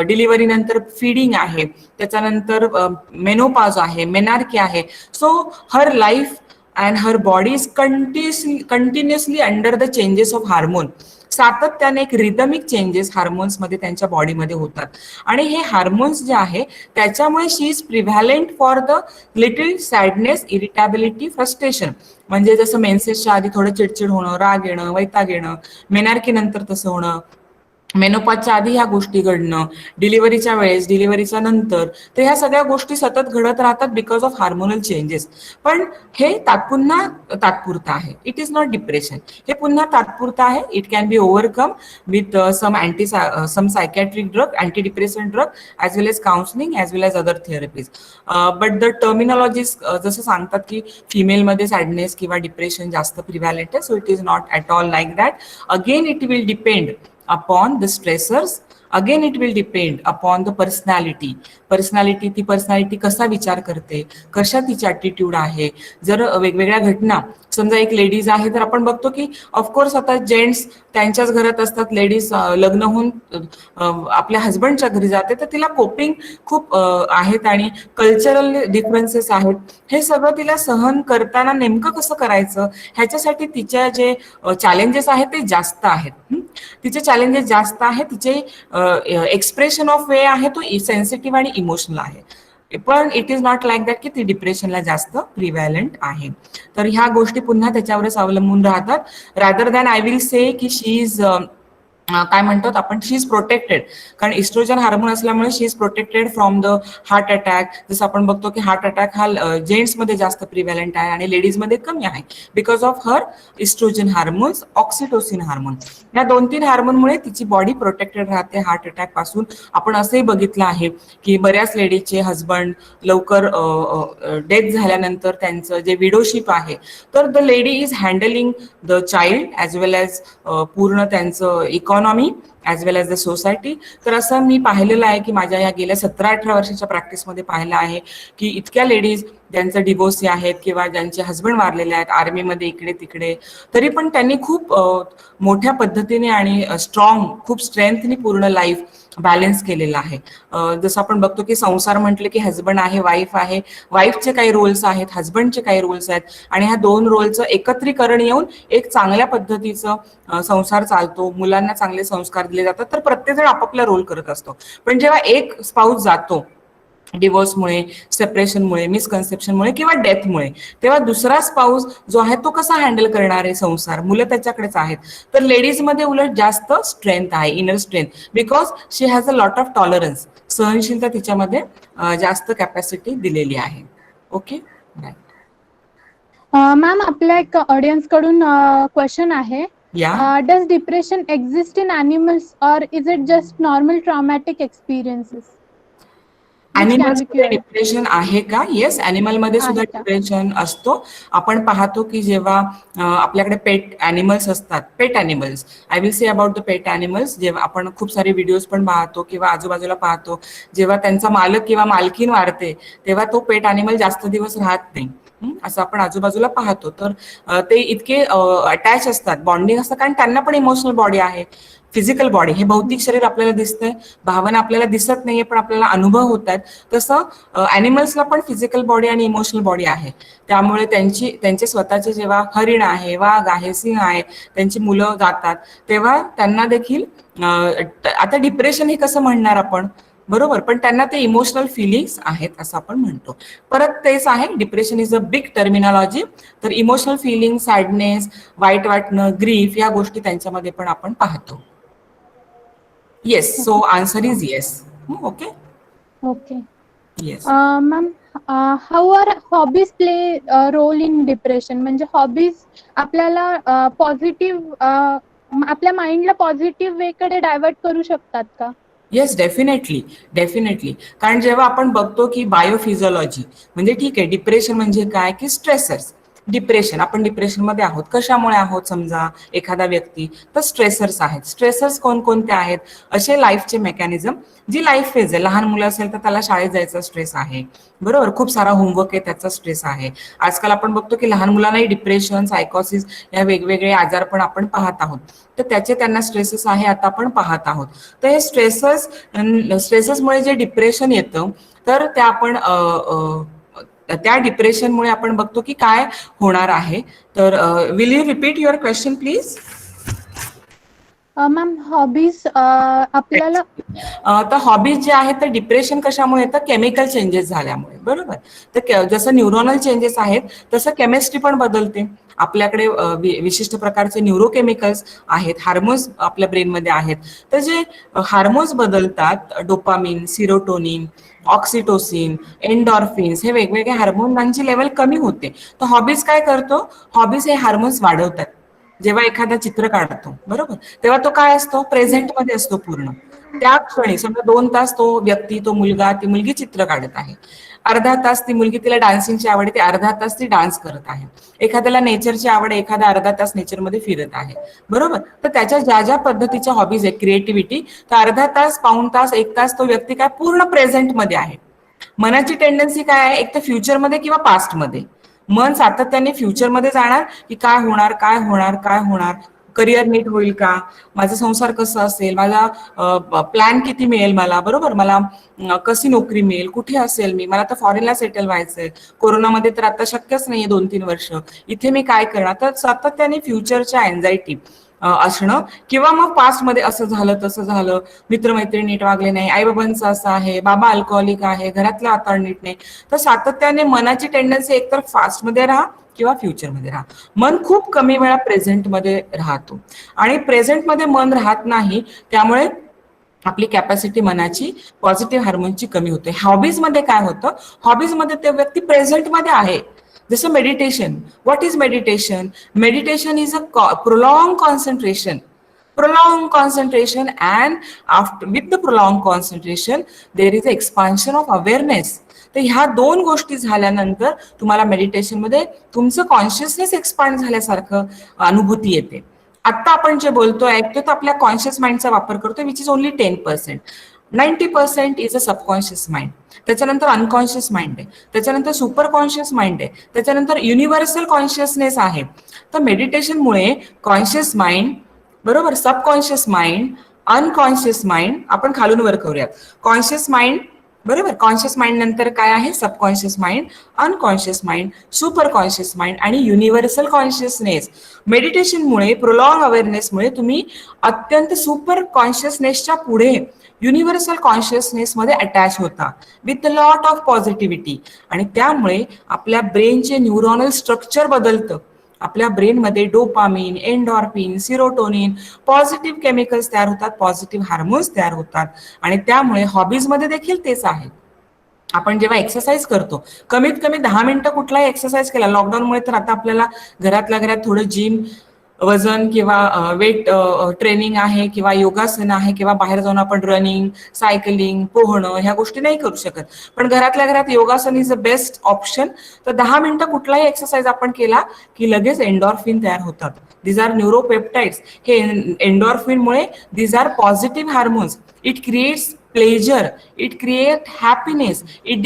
डिलिव्हरी नंतर फीडिंग आहे, त्याच्यानंतर मेनोपॉज आहे, मेनार्की आहे. So her life and her body is continuously under the changes of hormone. सातत्याने एक रिदमिक चेंजेस हार्मोन्समध्ये त्यांच्या बॉडीमध्ये होतात आणि हे हार्मोन्स जे आहे त्याच्यामुळे she is prevalent for the little sadness, irritability, frustration. म्हणजे जसं मेन्सेसच्या आधी थोडं चिडचिड होणं, राग येणं, वैताग येणं, मेनार्की नंतर तसं होणं, मेनोपॉजच्या आधी ह्या गोष्टी घडणं, डिलिव्हरीच्या वेळेस, डिलिव्हरीच्या नंतर, तर ह्या सगळ्या गोष्टी सतत घडत राहतात बिकॉज ऑफ हार्मोनल चेंजेस. पण हे पुन्हा तात्पुरतं आहे. It is not depression. हे पुन्हा तात्पुरतं आहे. It can be overcome with some psychiatric drug, anti depression drug, as well as counselling, as well as other therapies. But the terminologies जसं सांगतात की फिमेलमध्ये सॅडनेस किंवा डिप्रेशन जास्त प्रिव्हॅलेंट आहे. So it is not at all like that. Again it will depend upon the stressors. Again it will depend upon the personality. ती personality कसा विचार करते, कशा तिची ॲटिट्यूड आहे. जर वेगवेगळ्या घटना, समजा एक लेडीज आहे तर आपण बघतो की ऑफकोर्स आता जेंट्स त्यांच्याच घरात असतात, लेडीज लग्न होऊन आपल्या हजबंडच्या घरी जाते तर तिला कोपिंग खूप आहेत आणि कल्चरल डिफरन्सेस आहेत. हे सगळं तिला सहन करताना नेमकं कसं करायचं ह्याच्यासाठी तिच्या जे चॅलेंजेस आहेत ते जास्त आहेत. तिचे चॅलेंजेस जास्त आहे, तिचे एक्सप्रेशन ऑफ वे आहे तो सेन्सिटिव्ह आणि इमोशनल आहे. पण it is not like that की ती डिप्रेशनला जास्त प्रिव्हॅलंट आहे. तर ह्या गोष्टी पुन्हा त्याच्यावरच अवलंबून राहतात. Rather than I will say की शी इज काय म्हणतात आपण, शी इज प्रोटेक्टेड. कारण इस्ट्रोजन हार्मोन असल्यामुळे she is protected from the heart attack. जसं आपण बघतो की हार्ट अटॅक हा जेंट्समध्ये जास्त प्रिव्हॅलंट आहे आणि लेडीजमध्ये कमी आहे because of her estrogen hormones, oxytocin hormone. या 2-3 हार्मोनमुळे तिची बॉडी प्रोटेक्टेड राहते हार्ट अटॅक पासून. आपण असंही बघितलं आहे की बऱ्याच लेडीजचे हजबंड लवकर डेथ झाल्यानंतर त्यांचं जे विडोशिप आहे तर the lady is handling the child as well as पूर्ण त्यांचं economy as well as the society. तर असं मी पाहिलेलं आहे की माझ्या या गेल्या 17-18 वर्षाच्या प्रॅक्टिसमध्ये पाहिलं आहे की इतक्या लेडीज ज्यांचं डिवोर्सी आहेत किंवा ज्यांचे हजबंड वारलेले आहेत आर्मीमध्ये इकडे तिकडे, तरी पण त्यांनी खूप मोठ्या पद्धतीने आणि खूप स्ट्रेंथनी पूर्ण लाईफ बॅलन्स केलेला आहे. जसं आपण बघतो की संसार म्हटले की हजबंड आहे, वाईफ आहे, वाईफचे काही रोल्स आहेत, हजबंडचे काही रोल्स आहेत आणि ह्या 2 रोलचं एकत्रीकरण येऊन एक चांगल्या पद्धतीचं संसार चालतो, मुलांना चांगले संस्कार दिले जातात. तर प्रत्येकजण आपापला रोल करत असतो. पण जेव्हा एक स्पाऊस जातो डिवोर्समुळे, सेपरेशनमुळे, मिसकन्सेप्शनमुळे किंवा डेथमुळे, तेव्हा दुसरा स्पाऊस जो आहे तो कसा हँडल करणार आहे संसार, मुलं त्याच्याकडेच आहेत. तर लेडीजमध्ये उलट जास्त स्ट्रेंथ आहे, inner strength, because she has a lot of tolerance. सहनशीलता तिच्यामध्ये जास्त कॅपॅसिटी दिलेली आहे. Okay, right. मॅम, आपल्या एक ऑडियन्स कडून क्वेश्चन आहे. Does depression exist in animals or is it just normal traumatic experiences? ॲनिमल्समध्ये डिप्रेशन आहे का? येस, ॲनिमलमध्ये सुद्धा डिप्रेशन असतो. आपण पाहतो की जेव्हा आपल्याकडे पेट ॲनिमल्स असतात, pet animals, I will say about the pet animals, जेव्हा आपण खूप सारे व्हिडिओज पण पाहतो किंवा आजूबाजूला पाहतो, जेव्हा त्यांचा मालक किंवा मालकीन वारते तेव्हा तो पेट ॲनिमल जास्त दिवस राहत नाही, असं आपण आजूबाजूला पाहतो. तर ते इतके अटॅच असतात, बॉन्डिंग असतं, कारण त्यांना पण इमोशनल बॉडी आहे, फिजिकल बॉडी. हे भौतिक शरीर आपल्याला दिसतंय, भावना आपल्याला दिसत नाहीये पण आपल्याला अनुभव होत आहेत. तसं ॲनिमल्सला पण फिजिकल बॉडी आणि इमोशनल बॉडी आहे. त्यामुळे त्यांचे स्वतःचे जेव्हा हरिण आहे, वाघ आहे, सिंह आहे, त्यांची मुलं जातात तेव्हा त्यांना देखील आता डिप्रेशन हे कसं म्हणणार आपण, बरोबर, पण त्यांना ते इमोशनल फिलिंग्स आहेत असं आपण म्हणतो. परत तेच आहे, depression is a big terminology. तर इमोशनल फिलिंग, सॅडनेस, वाईट वाटणं, ग्रीफ, या गोष्टी त्यांच्यामध्ये पण आपण पाहतो. Yes, so answer is yes. Okay okay. Yes ma'am, how are hobbies play role in depression? म्हणजे हॉबीज आपल्याला पॉझिटिव्ह, आपल्या माइंडला पॉझिटिव्ह वे कडे डायव्हर्ट करू शकतात का? Yes, definitely. कारण जेव्हा आपण बघतो की बायोफिजिओलॉजी म्हणजे ठीक आहे, डिप्रेशन म्हणजे काय की स्ट्रेसर्स, डिप्रेशन, आपण डिप्रेशनमध्ये आहोत. कशामुळे आहोत? समजा एखादा व्यक्ती, तर स्ट्रेसर्स आहेत. स्ट्रेसर्स कोणकोणते आहेत? असे लाईफचे मेकॅनिझम, जी लाईफ फेज आहे. लहान मुलं असेल तर त्याला शाळेत जायचा स्ट्रेस आहे, बरोबर, खूप सारा होमवर्क आहे त्याचा स्ट्रेस आहे. आजकाल आपण बघतो की लहान मुलांनाही डिप्रेशन, सायकोसिस या वेगवेगळे आजार पण आपण पाहत आहोत. तर त्याचे त्यांना स्ट्रेसेस आहे आता आपण पाहत आहोत. तर हे स्ट्रेससमुळे जे डिप्रेशन येतं, तर त्या आपण त्या डिप्रेशनमुळे आपण बघतो की काय होणार आहे. तर will you repeat your question please? Ma'am hobbies आपल्याला तर हॉबीज जे आहेत तर डिप्रेशन कशामुळे येतं? केमिकल चेंजेस झाल्यामुळे, बरोबर. तर जसं न्यूरोनल चेंजेस आहेत तसं केमिस्ट्री पण बदलते. आपल्याकडे विशिष्ट प्रकारचे न्यूरोकेमिकल्स आहेत, हार्मोन्स आपल्या ब्रेनमध्ये आहेत. तर जे हार्मोन्स बदलतात, डोपामिन, सिरोटोनिन, ऑक्सिटोसिन, एन्डॉर्फिन्स, हे वेगवेगळे हार्मोनांची लेवल कमी होते. तर हॉबीज काय करतो? हॉबीज हे हार्मोन्स वाढवतात. जेव्हा एखादा चित्र काढतो, बरोबर, तेव्हा तो काय असतो? प्रेझेंटमध्ये असतो पूर्ण. त्या क्षणी समजा 2 तास तो व्यक्ती, तो मुलगा, ती मुलगी चित्र काढत आहे. अर्धा तास ती मुलगी, तिला डान्सिंगची आवड आहे, ती अर्धा तास ती डान्स करत आहे. एखाद्याला नेचरची आवड आहे, एखादा अर्धा तास नेचरमध्ये फिरत आहे, बरोबर. तर त्याच्या ज्या ज्या पद्धतीच्या हॉबीज आहेत, क्रिएटिव्हिटी, तर अर्धा तास, पाऊण तास, 1 तास तो व्यक्ती काय पूर्ण प्रेझेंटमध्ये आहे. मनाची टेंडन्सी काय आहे? एक तर फ्युचरमध्ये किंवा पास्टमध्ये. मन सातत्याने फ्युचरमध्ये जाणार की काय होणार, काय होणार, काय होणार, करिअर नीट होईल का, माझा संसार कसा असेल, माझा प्लॅन किती मिळेल मला, बरोबर, मला कशी नोकरी मिळेल, कुठे असेल मी, मला तर फॉरेनला सेटल व्हायचंय, कोरोनामध्ये तर आता शक्यच नाहीये 2-3 वर्ष, इथे मी काय करणार. तर सातत्याने फ्युचरच्या एन्झायटी असणं, किंवा मग पास्टमध्ये असं झालं, तसं झालं, मित्रमैत्रिणी नीट वागले नाही, आईबाबांचं असं आहे, बाबा अल्कोहोलिक आहे, घरातलं वातावरण नीट नाही. तर सातत्याने मनाची टेंडन्सी एकतर फास्टमध्ये राहा किंवा फ्युचरमध्ये राहा. मन खूप कमी वेळा प्रेझेंटमध्ये राहतो आणि प्रेझेंटमध्ये मन राहत नाही, त्यामुळे आपली कॅपॅसिटी मनाची, पॉझिटिव्ह हार्मोनची कमी होते. हॉबीजमध्ये काय होतं? हॉबीजमध्ये ते व्यक्ती प्रेझेंटमध्ये आहे. जसं meditation. What is meditation? Meditation is a prolonged concentration. Prolonged concentration, and after with the prolonged concentration, there is an expansion of awareness. तर ह्या 2 गोष्टी झाल्यानंतर तुम्हाला मेडिटेशनमध्ये तुमचं कॉन्शियसनेस एक्सपांड झाल्यासारखं अनुभूती येते. आता आपण जे बोलतोय, ऐकतोय, तर आपल्या कॉन्शियस माइंडचा वापर करतोय, which is only 10%. 90% is a subconscious mind. त्याच्यानंतर अनकॉन्शियस माइंड आहे, त्याच्यानंतर सुपर कॉन्शियस माइंड आहे, त्याच्यानंतर युनिव्हर्सल कॉन्शियसनेस आहे. तर मेडिटेशनमुळे कॉन्शियस माइंड, बरोबर, सबकॉन्शियस माइंड, अनकॉन्शियस माइंड, आपण खालून वर करूयात. कॉन्शियस माइंड, बरोबर, कॉन्शियस माइंड नंतर काय आहे? Subconscious mind, unconscious mind, super conscious mind आणि युनिव्हर्सल कॉन्शियसनेस. मेडिटेशनमुळे, प्रोलॉंग अवेअरनेसमुळे तुम्ही अत्यंत सुपर कॉन्शियसनेसच्या पुढे युनिव्हर्सल कॉन्शियसनेसमध्ये अटॅच होता विथ लॉट ऑफ पॉझिटिव्हिटी. आणि त्यामुळे आपल्या ब्रेनचे न्यूरॉनल स्ट्रक्चर बदलतं. आपल्या ब्रेनमध्ये dopamine, endorphin, serotonin, positive chemicals तयार होतात, पॉझिटिव्ह हार्मोन्स तयार होतात. आणि त्यामुळे हॉबीजमध्ये देखील तेच आहे. आपण जेव्हा एक्सरसाइज करतो, कमीत कमी 10 मिनिटं कुठलाही एक्सरसाइज केला, लॉकडाऊनमुळे तर आता आपल्याला घरातल्या घरात थोडं जिम, वजन किंवा वेट ट्रेनिंग आहे, किंवा योगासन आहे, किंवा बाहेर जाऊन आपण रनिंग, सायकलिंग, पोहणं, ह्या गोष्टी नाही करू शकत, पण घरातल्या घरात योगासन इज अ बेस्ट ऑप्शन. तर 10 मिनिटं कुठलाही एक्सरसाइज आपण केला की लगेच एन्डॉर्फिन तयार होतात. These are neuropeptides. हे एन्डॉर्फिनमुळे these are positive hormones. It creates pleasure, it create happiness, it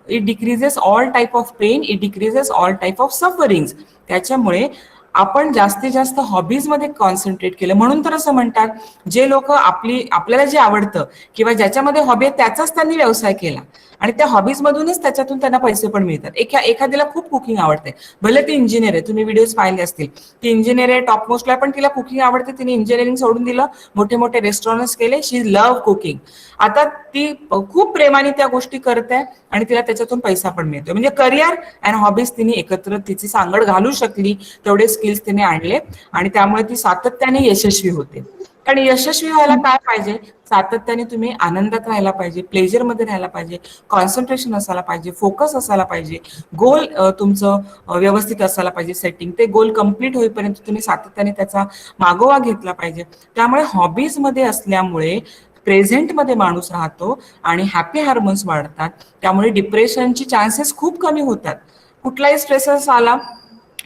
decreases all type of pain, it decreases all type of sufferings. त्याच्यामुळे आपण जास्तीत जास्त हॉबीजमध्ये कॉन्सन्ट्रेट केलं. म्हणून तर असं म्हणतात, जे लोक आपल्याला जे आवडतं किंवा ज्याच्यामध्ये हॉबी आहे त्याचाच त्यांनी व्यवसाय केला, आणि त्या हॉबीजमधूनच त्याच्यातून त्यांना पैसे पण मिळतात. एखाद्याला खूप कुकिंग आवडते, भले ती इंजिनियर आहे, तुम्ही व्हिडिओज पाहिले असतील, ती इंजिनियर आहे, टॉप मोस्टला, पण तिला कुकिंग आवडते, तिने इंजिनिअरिंग सोडून दिलं, मोठे मोठे रेस्टॉरंट्स केले, शी लव्ह कुकिंग. आता ती खूप प्रेमाने त्या गोष्टी करते आणि तिला त्याच्यातून पैसा पण मिळतो. म्हणजे करिअर अँड हॉबीज तिने एकत्र तिची सांगड घालू शकली, तेवढे स्किल्स तिने आणले, आणि त्यामुळे ती सातत्याने यशस्वी होते. कारण यशस्वी व्हायला काय पाहिजे? सातत्याने तुम्ही आनंदात राहायला पाहिजे, प्लेजरमध्ये राहायला पाहिजे, कॉन्सन्ट्रेशन असायला पाहिजे, फोकस असायला पाहिजे, गोल तुमचं व्यवस्थित असायला पाहिजे, सेटिंग. ते गोल कम्प्लीट होईपर्यंत तुम्ही सातत्याने त्याचा मागोवा घेतला पाहिजे. त्यामुळे हॉबीजमध्ये असल्यामुळे प्रेझेंटमध्ये माणूस राहतो आणि हॅपी हार्मोन्स वाढतात. त्यामुळे डिप्रेशनची चान्सेस खूप कमी होतात. कुठलाही स्ट्रेसर्स आला,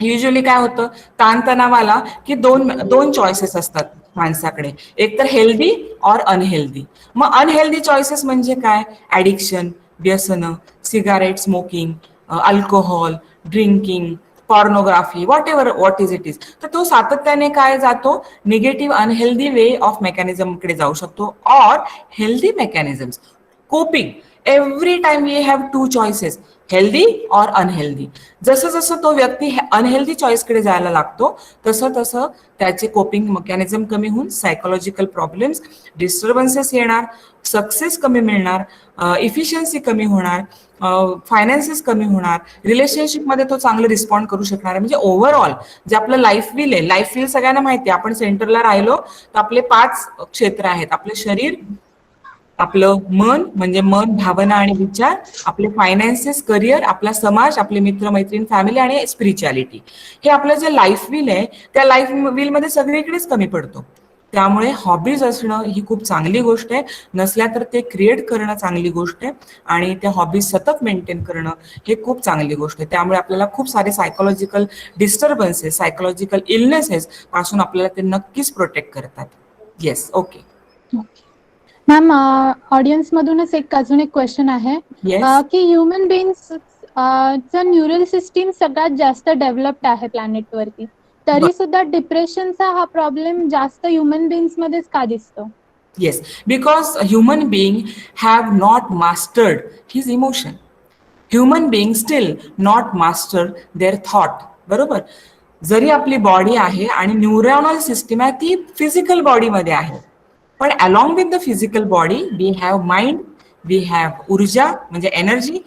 युजली काय होतं, ताणतणाव आला की दोन दोन चॉईसेस असतात माणसाकडे, एक तर हेल्दी और अनहेल्दी. मग अनहेल्दी चॉईसेस म्हणजे काय? ऍडिक्शन, व्यसनं, cigarette smoking, alcohol, drinking, pornography, what is it is. तर तो सातत्याने काय जातो, निगेटिव्ह अनहेल्दी वे ऑफ मेकॅनिझमकडे जाऊ शकतो. Or healthy mechanisms, coping. Every time we have two choices, healthy और अनहेल्दी. जसं जसं तो व्यक्ती अनहेल्दी चॉईसकडे जायला लागतो तसं तसं त्याचे कोपिंग मेकॅनिझम कमी होऊन सायकोलॉजिकल प्रॉब्लेम्स, डिस्टर्बन्सेस येणार, सक्सेस कमी मिळणार, इफिशियन्सी कमी होणार, फायनान्सेस कमी होणार, रिलेशनशिपमध्ये तो चांगलं रिस्पॉन्ड करू शकणार आहे. म्हणजे ओव्हरऑल जे आपलं लाईफ व्हील आहे, लाईफ व्हील सगळ्यांना माहिती आहे, आपण सेंटरला राहिलो तर आपले 5 क्षेत्र आहेत. आपलं शरीर, आपलं मन म्हणजे मन, भावना आणि विचार, आपले फायनान्सेस, करिअर, आपला समाज, आपले मित्र मैत्रीण, फॅमिली आणि स्पिरिच्युअलिटी. हे आपलं जे लाईफ व्हील आहे त्या लाईफ व्हीलमध्ये सगळीकडेच कमी पडतो. त्यामुळे हॉबीज असणं ही खूप चांगली गोष्ट आहे, नसल्या तर ते क्रिएट करणं चांगली गोष्ट आहे, आणि त्या हॉबीज सतत मेंटेन करणं हे खूप चांगली गोष्ट आहे. त्यामुळे आपल्याला खूप सारे सायकोलॉजिकल डिस्टर्बन्सेस, सायकोलॉजिकल इलनेसेस पासून आपल्याला ते नक्कीच प्रोटेक्ट करतात. Yes, okay. मॅम, ऑडियन्स मधूनच अजून एक क्वेश्चन आहे की ह्युमन बीइंग्स न्यूरल सिस्टीम सगळ्यात जास्त डेव्हलप्ड आहे प्लॅनेटवरती, तरी सुद्धा डिप्रेशनचा हा प्रॉब्लेम जास्त ह्युमन बीइंग्स मध्येच का दिसतो? Yes, because human being have not mastered his emotion. Human being still not master their thought. बरोबर. जरी आपली बॉडी आहे आणि न्यूरॉनल सिस्टीम आहे ती फिजिकल बॉडीमध्ये आहे, पण along with the physical body we have mind, we have ऊर्जा म्हणजे energy,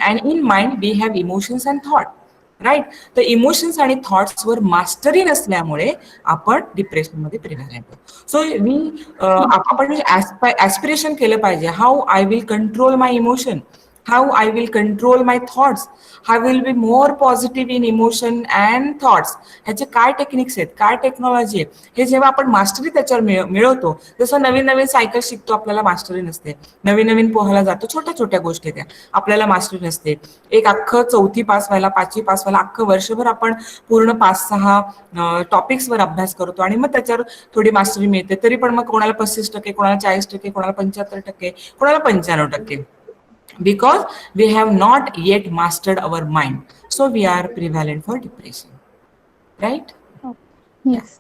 and in mind we have emotions and thought. Right. तर इमोशन्स आणि थॉट्सवर मास्टरी नसल्यामुळे आपण डिप्रेशनमध्ये प्रिव्हेंट होतो. सो आपण ऍस्पिरेशन केलं पाहिजे, how I will control my emotion, how I will control my thoughts, high will be more positive in emotion and thoughts. ह्याचे काय टेक्निक्स आहेत, काय टेक्नॉलॉजी आहे, हे जेव्हा आपण मास्टरी त्याच्यावर मिळवतो, जसं नवीन नवीन सायकल शिकतो आपल्याला मास्टरी नसते, नवीन नवीन पोहायला जातो, छोट्या छोट्या गोष्टी त्या आपल्याला मास्टरी नसते. एक अख्खं 4थी पास व्हायला, 5वी पास व्हायला अख्खं वर्षभर आपण पूर्ण 5-6 टॉपिक्सवर अभ्यास करतो आणि मग त्याच्यावर थोडी मास्टरी मिळते. तरी पण मग कोणाला 35%, कोणाला 40%, कोणाला 75%, कोणाला 95%. Because we have not yet mastered our mind, so we are prevalent for depression, right? Yes.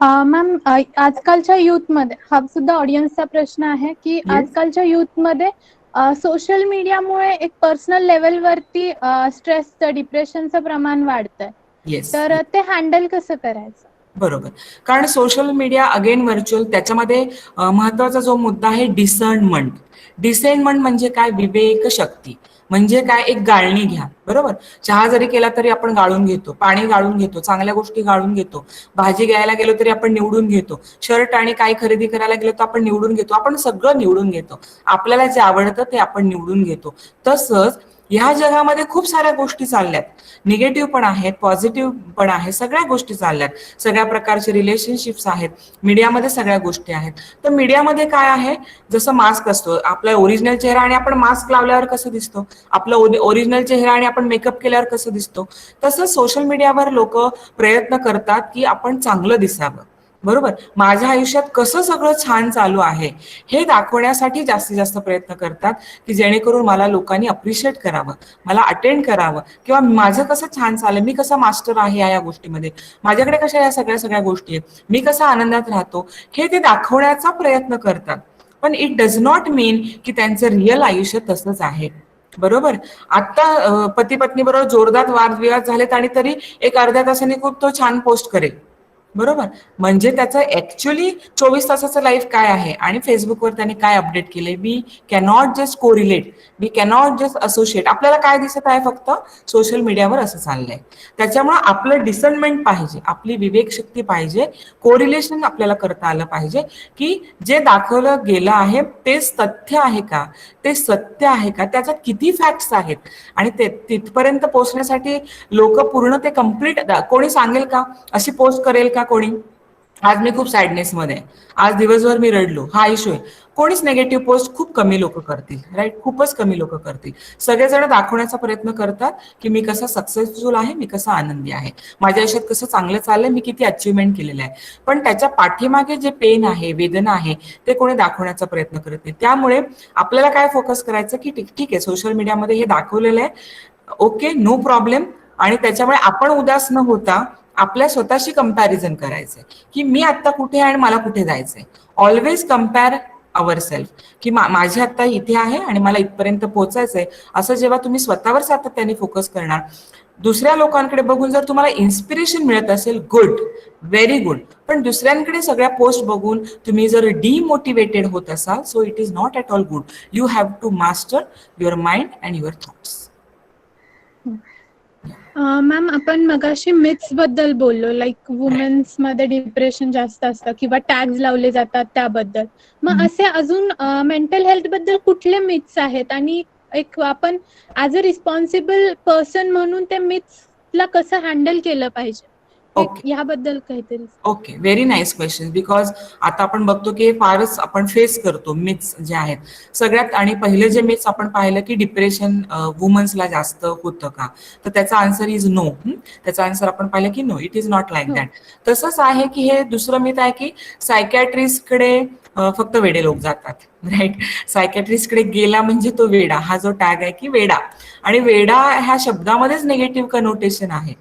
Ma'am, आजकालच्या युथ मध्ये हा सुद्धा ऑडियन्सचा प्रश्न आहे की आजकालच्या युथ मध्ये सोशल मीडियामुळे एक पर्सनल लेवलवरती स्ट्रेसचं, डिप्रेशनचं प्रमाण वाढतंय, तर ते हँडल कसं करायचं? बरोबर. कारण सोशल मीडिया अगेन व्हर्च्युअल, त्याच्यामध्ये महत्वाचा जो मुद्दा आहे डिसर्नमेंट. डिसर्नमेंट म्हणजे काय? विवेक शक्ती. म्हणजे काय? एक गाळणी घ्या. बरोबर. चहा जरी केला तरी आपण गाळून घेतो, पाणी गाळून घेतो, चांगल्या गोष्टी गाळून घेतो, भाजी घ्यायला गेलो तरी आपण निवडून घेतो, शर्ट आणि काय खरेदी करायला गेलो तर आपण निवडून घेतो, आपण सगळं निवडून घेतो, आपल्याला जे आवडतं ते आपण निवडून घेतो. तसंच ह्या जगामध्ये खूप साऱ्या गोष्टी चालल्यात, निगेटिव्ह पण आहेत, पॉझिटिव्ह पण आहे, सगळ्या गोष्टी चालल्यात, सगळ्या प्रकारचे रिलेशनशिप्स आहेत, मीडियामध्ये सगळ्या गोष्टी आहेत. तर मीडियामध्ये काय आहे, जसं मास्क असतो, आपला ओरिजिनल चेहरा आणि आपण मास्क लावल्यावर कसं दिसतो, आपला ओरिजिनल चेहरा आणि आपण मेकअप केल्यावर कसं दिसतो, तसं सोशल मीडियावर लोक प्रयत्न करतात की आपण चांगलं दिसावं. बरोबर. माझ्या आयुष्यात कसं सगळं छान चालू आहे हे दाखवण्यासाठी जास्तीत जास्त प्रयत्न करतात की जेणेकरून मला लोकांनी अप्रिशिएट करावं, मला अटेंड करावं, किंवा माझं कसं छान चाललंय, मी कसा मास्टर आहे या गोष्टीमध्ये, माझ्याकडे कशा या सगळ्या गोष्टी आहेत, मी कसा आनंदात राहतो, हे ते दाखवण्याचा प्रयत्न करतात. पण इट डज नॉट मीन की त्यांचं रिअल आयुष्य तसंच आहे. बरोबर. आता पती पत्नी बरोबर जोरदार वादविवाद झालेत आणि तरी एक अर्ध्या तासाने खूप तो छान पोस्ट करेल. बरोबर. म्हणजे त्याचं ऍक्च्युअली 24 तासाचं लाईफ काय आहे आणि फेसबुकवर त्यांनी काय अपडेट केलंय, we cannot just correlate, we cannot just associate. आपल्याला काय दिसत आहे, फक्त सोशल मीडियावर असं चाललंय. त्याच्यामुळे आपलं डिसर्नमेंट पाहिजे, आपली विवेकशक्ती पाहिजे, कोरिलेशन आपल्याला करता आलं पाहिजे की जे दाखवलं गेलं आहे तेच तथ्य आहे का, ते सत्य आहे का, त्याच्यात किती फॅक्ट्स आहेत, आणि ते तिथपर्यंत पोहोचण्यासाठी लोक पूर्ण ते कम्प्लीट कोणी सांगेल का, अशी पोस्ट करेल का कोणी? आज मी खूप सॅडनेसमध्ये आहे, आज दिवसभर मी रडलो, हा इश्यू आहे. कोणीच निगेटिव्ह पोस्ट खूप कमी लोक करतील, राईट, खूपच कमी लोक करतील. सगळेजण दाखवण्याचा प्रयत्न करतात की मी कसा सक्सेसफुल आहे, मी कसा आनंदी आहे, माझ्या आयुष्यात कसं चांगलं चाललंय, मी किती अचिव्हमेंट केलेलं आहे. पण त्याच्या पाठीमागे जे पेन आहे, वेदना आहे, ते कोणी दाखवण्याचा प्रयत्न करत नाही. त्यामुळे आपल्याला काय फोकस करायचं की ठीक आहे, सोशल मीडियामध्ये हे दाखवलेलं आहे, ओके, नो प्रॉब्लेम. आणि त्याच्यामुळे आपण उदास न होता आपल्या स्वतःशी कंपॅरिझन करायचंय की मी आता कुठे आहे आणि मला कुठे जायचंय. ऑलवेज कम्पेअर अवर सेल्फ, की माझी आता इथे आहे आणि मला इथपर्यंत पोहोचायचंय. असं जेव्हा तुम्ही स्वतःवर सातत्याने फोकस करणार, दुसऱ्या लोकांकडे बघून जर तुम्हाला इन्स्पिरेशन मिळत असेल, गुड, व्हेरी गुड. पण दुसऱ्यांकडे सगळ्या पोस्ट बघून तुम्ही जर डिमोटिवेटेड होत असाल, so it is not at all good. You have to master your mind and your thoughts. Ma'am, आपण मगाशी मिथ्स बद्दल बोललो, लाईक वुमेन्स मध्ये डिप्रेशन जास्त असतं किंवा टॅग्स लावले जातात त्याबद्दल. मग असे अजून मेंटल हेल्थ बद्दल कुठले मिथ्स आहेत, आणि एक आपण ऍज अ रिस्पॉन्सिबल पर्सन म्हणून त्या मिथ्सला कसं हँडल केलं पाहिजे, ह्याबद्दल काहीतरी. Okay, very nice question. Because आता आपण बघतो की फारच आपण फेस करतो मिथ्स जे आहेत सगळ्यात. आणि पहिले जे मिथ्स आपण पाहिलं की डिप्रेशन वुमन्सला जास्त होतं का, तर त्याचा आन्सर इज नो. त्याचा आन्सर आपण पाहिलं की no, it is not like that. तसंच आहे की हे दुसरं मिथ आहे की सायकॅट्रिस्टकडे फक्त वेडे लोक जातात, राईट. सायकॅट्रिस्टकडे गेला म्हणजे तो वेडा, हा जो टॅग आहे की वेडा, आणि वेडा ह्या शब्दामध्येच निगेटिव्ह कनोटेशन आहे.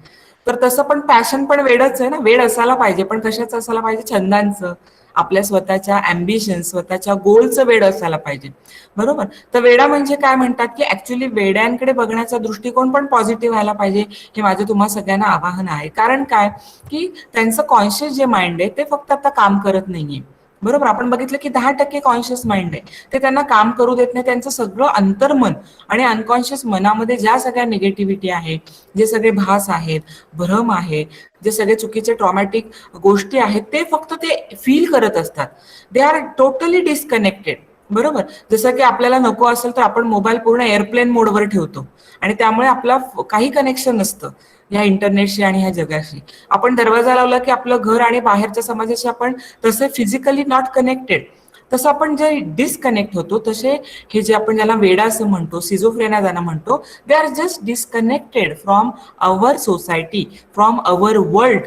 तर तसं पण पॅशन पण वेडच आहे ना, वेड असायला पाहिजे, पण कशाचं असायला पाहिजे, छंदांचं, आपल्या स्वतःच्या अँबिशन, स्वतःच्या गोलचं वेड असायला पाहिजे, बरोबर. तर वेडा म्हणजे काय म्हणतात की ऍक्च्युली वेड्यांकडे बघण्याचा दृष्टिकोन पण पॉझिटिव्ह व्हायला पाहिजे, हे माझं तुम्हा सगळ्यांना आवाहन आहे. कारण काय की त्यांचं कॉन्शियस जे माइंड आहे ते फक्त आता काम करत नाहीये, बरोबर. आपण बघितलं की 10% कॉन्शियस माइंड आहे, ते त्यांना काम करू देत नाही. त्यांचं सगळं अंतर्मन आणि अनकॉन्शियस मनामध्ये ज्या सगळ्या निगेटिव्हिटी आहे, जे सगळे भास आहेत, भ्रम आहे, जे सगळे चुकीचे ट्रॉमॅटिक गोष्टी आहेत, ते फक्त ते फील करत असतात. दे आर टोटली डिस्कनेक्टेड, बरोबर. जसं की आपल्याला नको असेल तर आपण मोबाईल पूर्ण एअरप्लेन मोडवर ठेवतो आणि त्यामुळे आपला काही कनेक्शन नसतं ह्या इंटरनेटशी आणि ह्या जगाशी. आपण दरवाजा लावला की आपलं घर आणि बाहेरच्या समाजाशी आपण तसे फिजिकली नॉट कनेक्टेड. तसं आपण जे डिस्कनेक्ट होतो, तसे हे जे आपण ज्याला वेडा असं म्हणतो, सिझोफ्रेनिया ज्यांना म्हणतो, they are just disconnected from our society, from our world.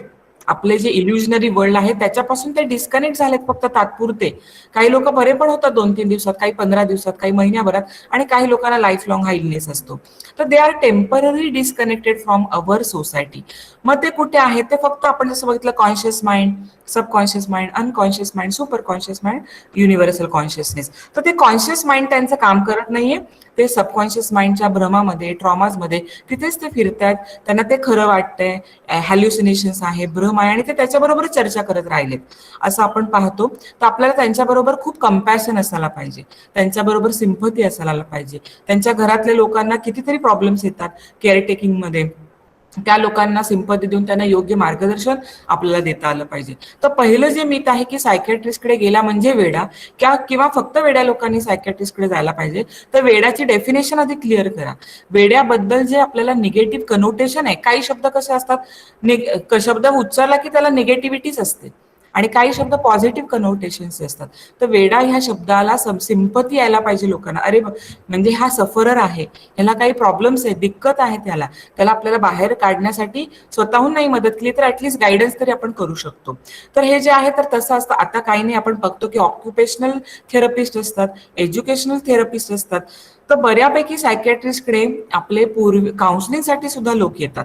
आपले जे इल्युजनरी वर्ल्ड आहे त्याच्यापासून ते डिस्कनेक्ट झालेत फक्त तात्पुरते. काही लोक बरे पण होतात 2-3 दिवसात, काही 15 दिवसात, काही महिन्याभरात, आणि काही लोकांना लाईफ लॉंग हा इलनेस असतो. तर they are temporary disconnected from our society. मग ते कुठे आहेत, ते फक्त आपण जसं बघितलं conscious mind, subconscious mind, unconscious mind, super conscious mind, universal consciousness. तर ते कॉन्शियस माइंड त्यांचं काम करत नाहीये, ते सबकॉन्शियस माइंडच्या भ्रमामध्ये, ट्रॉमाजमध्ये तिथेच ते फिरतात. त्यांना ते खरं वाटतंय, हॅल्युसिनेशन्स आहे, भ्रम आहे, आणि ते त्याच्याबरोबर चर्चा करत राहिलेत असं आपण पाहतो. तर आपल्याला त्यांच्याबरोबर खूप कंपॅशन असायला पाहिजे, त्यांच्याबरोबर सिम्पथी असायला पाहिजे. त्यांच्या घरातल्या लोकांना कितीतरी प्रॉब्लेम्स येतात केअरटेकिंगमध्ये, त्या लोकांना सिंपती देऊन त्यांना योग्य मार्गदर्शन आपल्याला देता आलं पाहिजे. तर पहिलं जे मिथ आहे की सायकॅट्रिस्टकडे गेला म्हणजे वेडा, किंवा फक्त वेड्या लोकांनी सायकॅट्रिस्टकडे जायला पाहिजे, तर वेड्याची डेफिनेशन आधी क्लिअर करा. वेड्याबद्दल जे आपल्याला निगेटिव्ह कनोटेशन आहे, काही शब्द कसे असतात, शब्द उच्चारला की त्याला निगेटिव्हिटीच असते, आणि काही शब्द पॉझिटिव्ह कनोटेशन्स असतात. तर वेडा ह्या शब्दाला सिंपती यायला पाहिजे लोकांना. अरे म्हणजे हा सफरर आहे, ह्याला काही प्रॉब्लेम्स आहे, दिक्कत आहे, त्याला आपल्याला बाहेर काढण्यासाठी स्वतःहून नाही मदत केली तर ऍटलीस्ट गायडन्स तरी आपण करू शकतो. तर हे जे आहे तर तसं असतं. आता काही नाही, आपण बघतो की ऑक्युपेशनल थेरपिस्ट असतात, एज्युकेशनल थेरपिस्ट असतात. तर बऱ्यापैकी सायकॅट्रिस्टकडे आपले काउन्सिलिंगसाठी सुद्धा लोक येतात,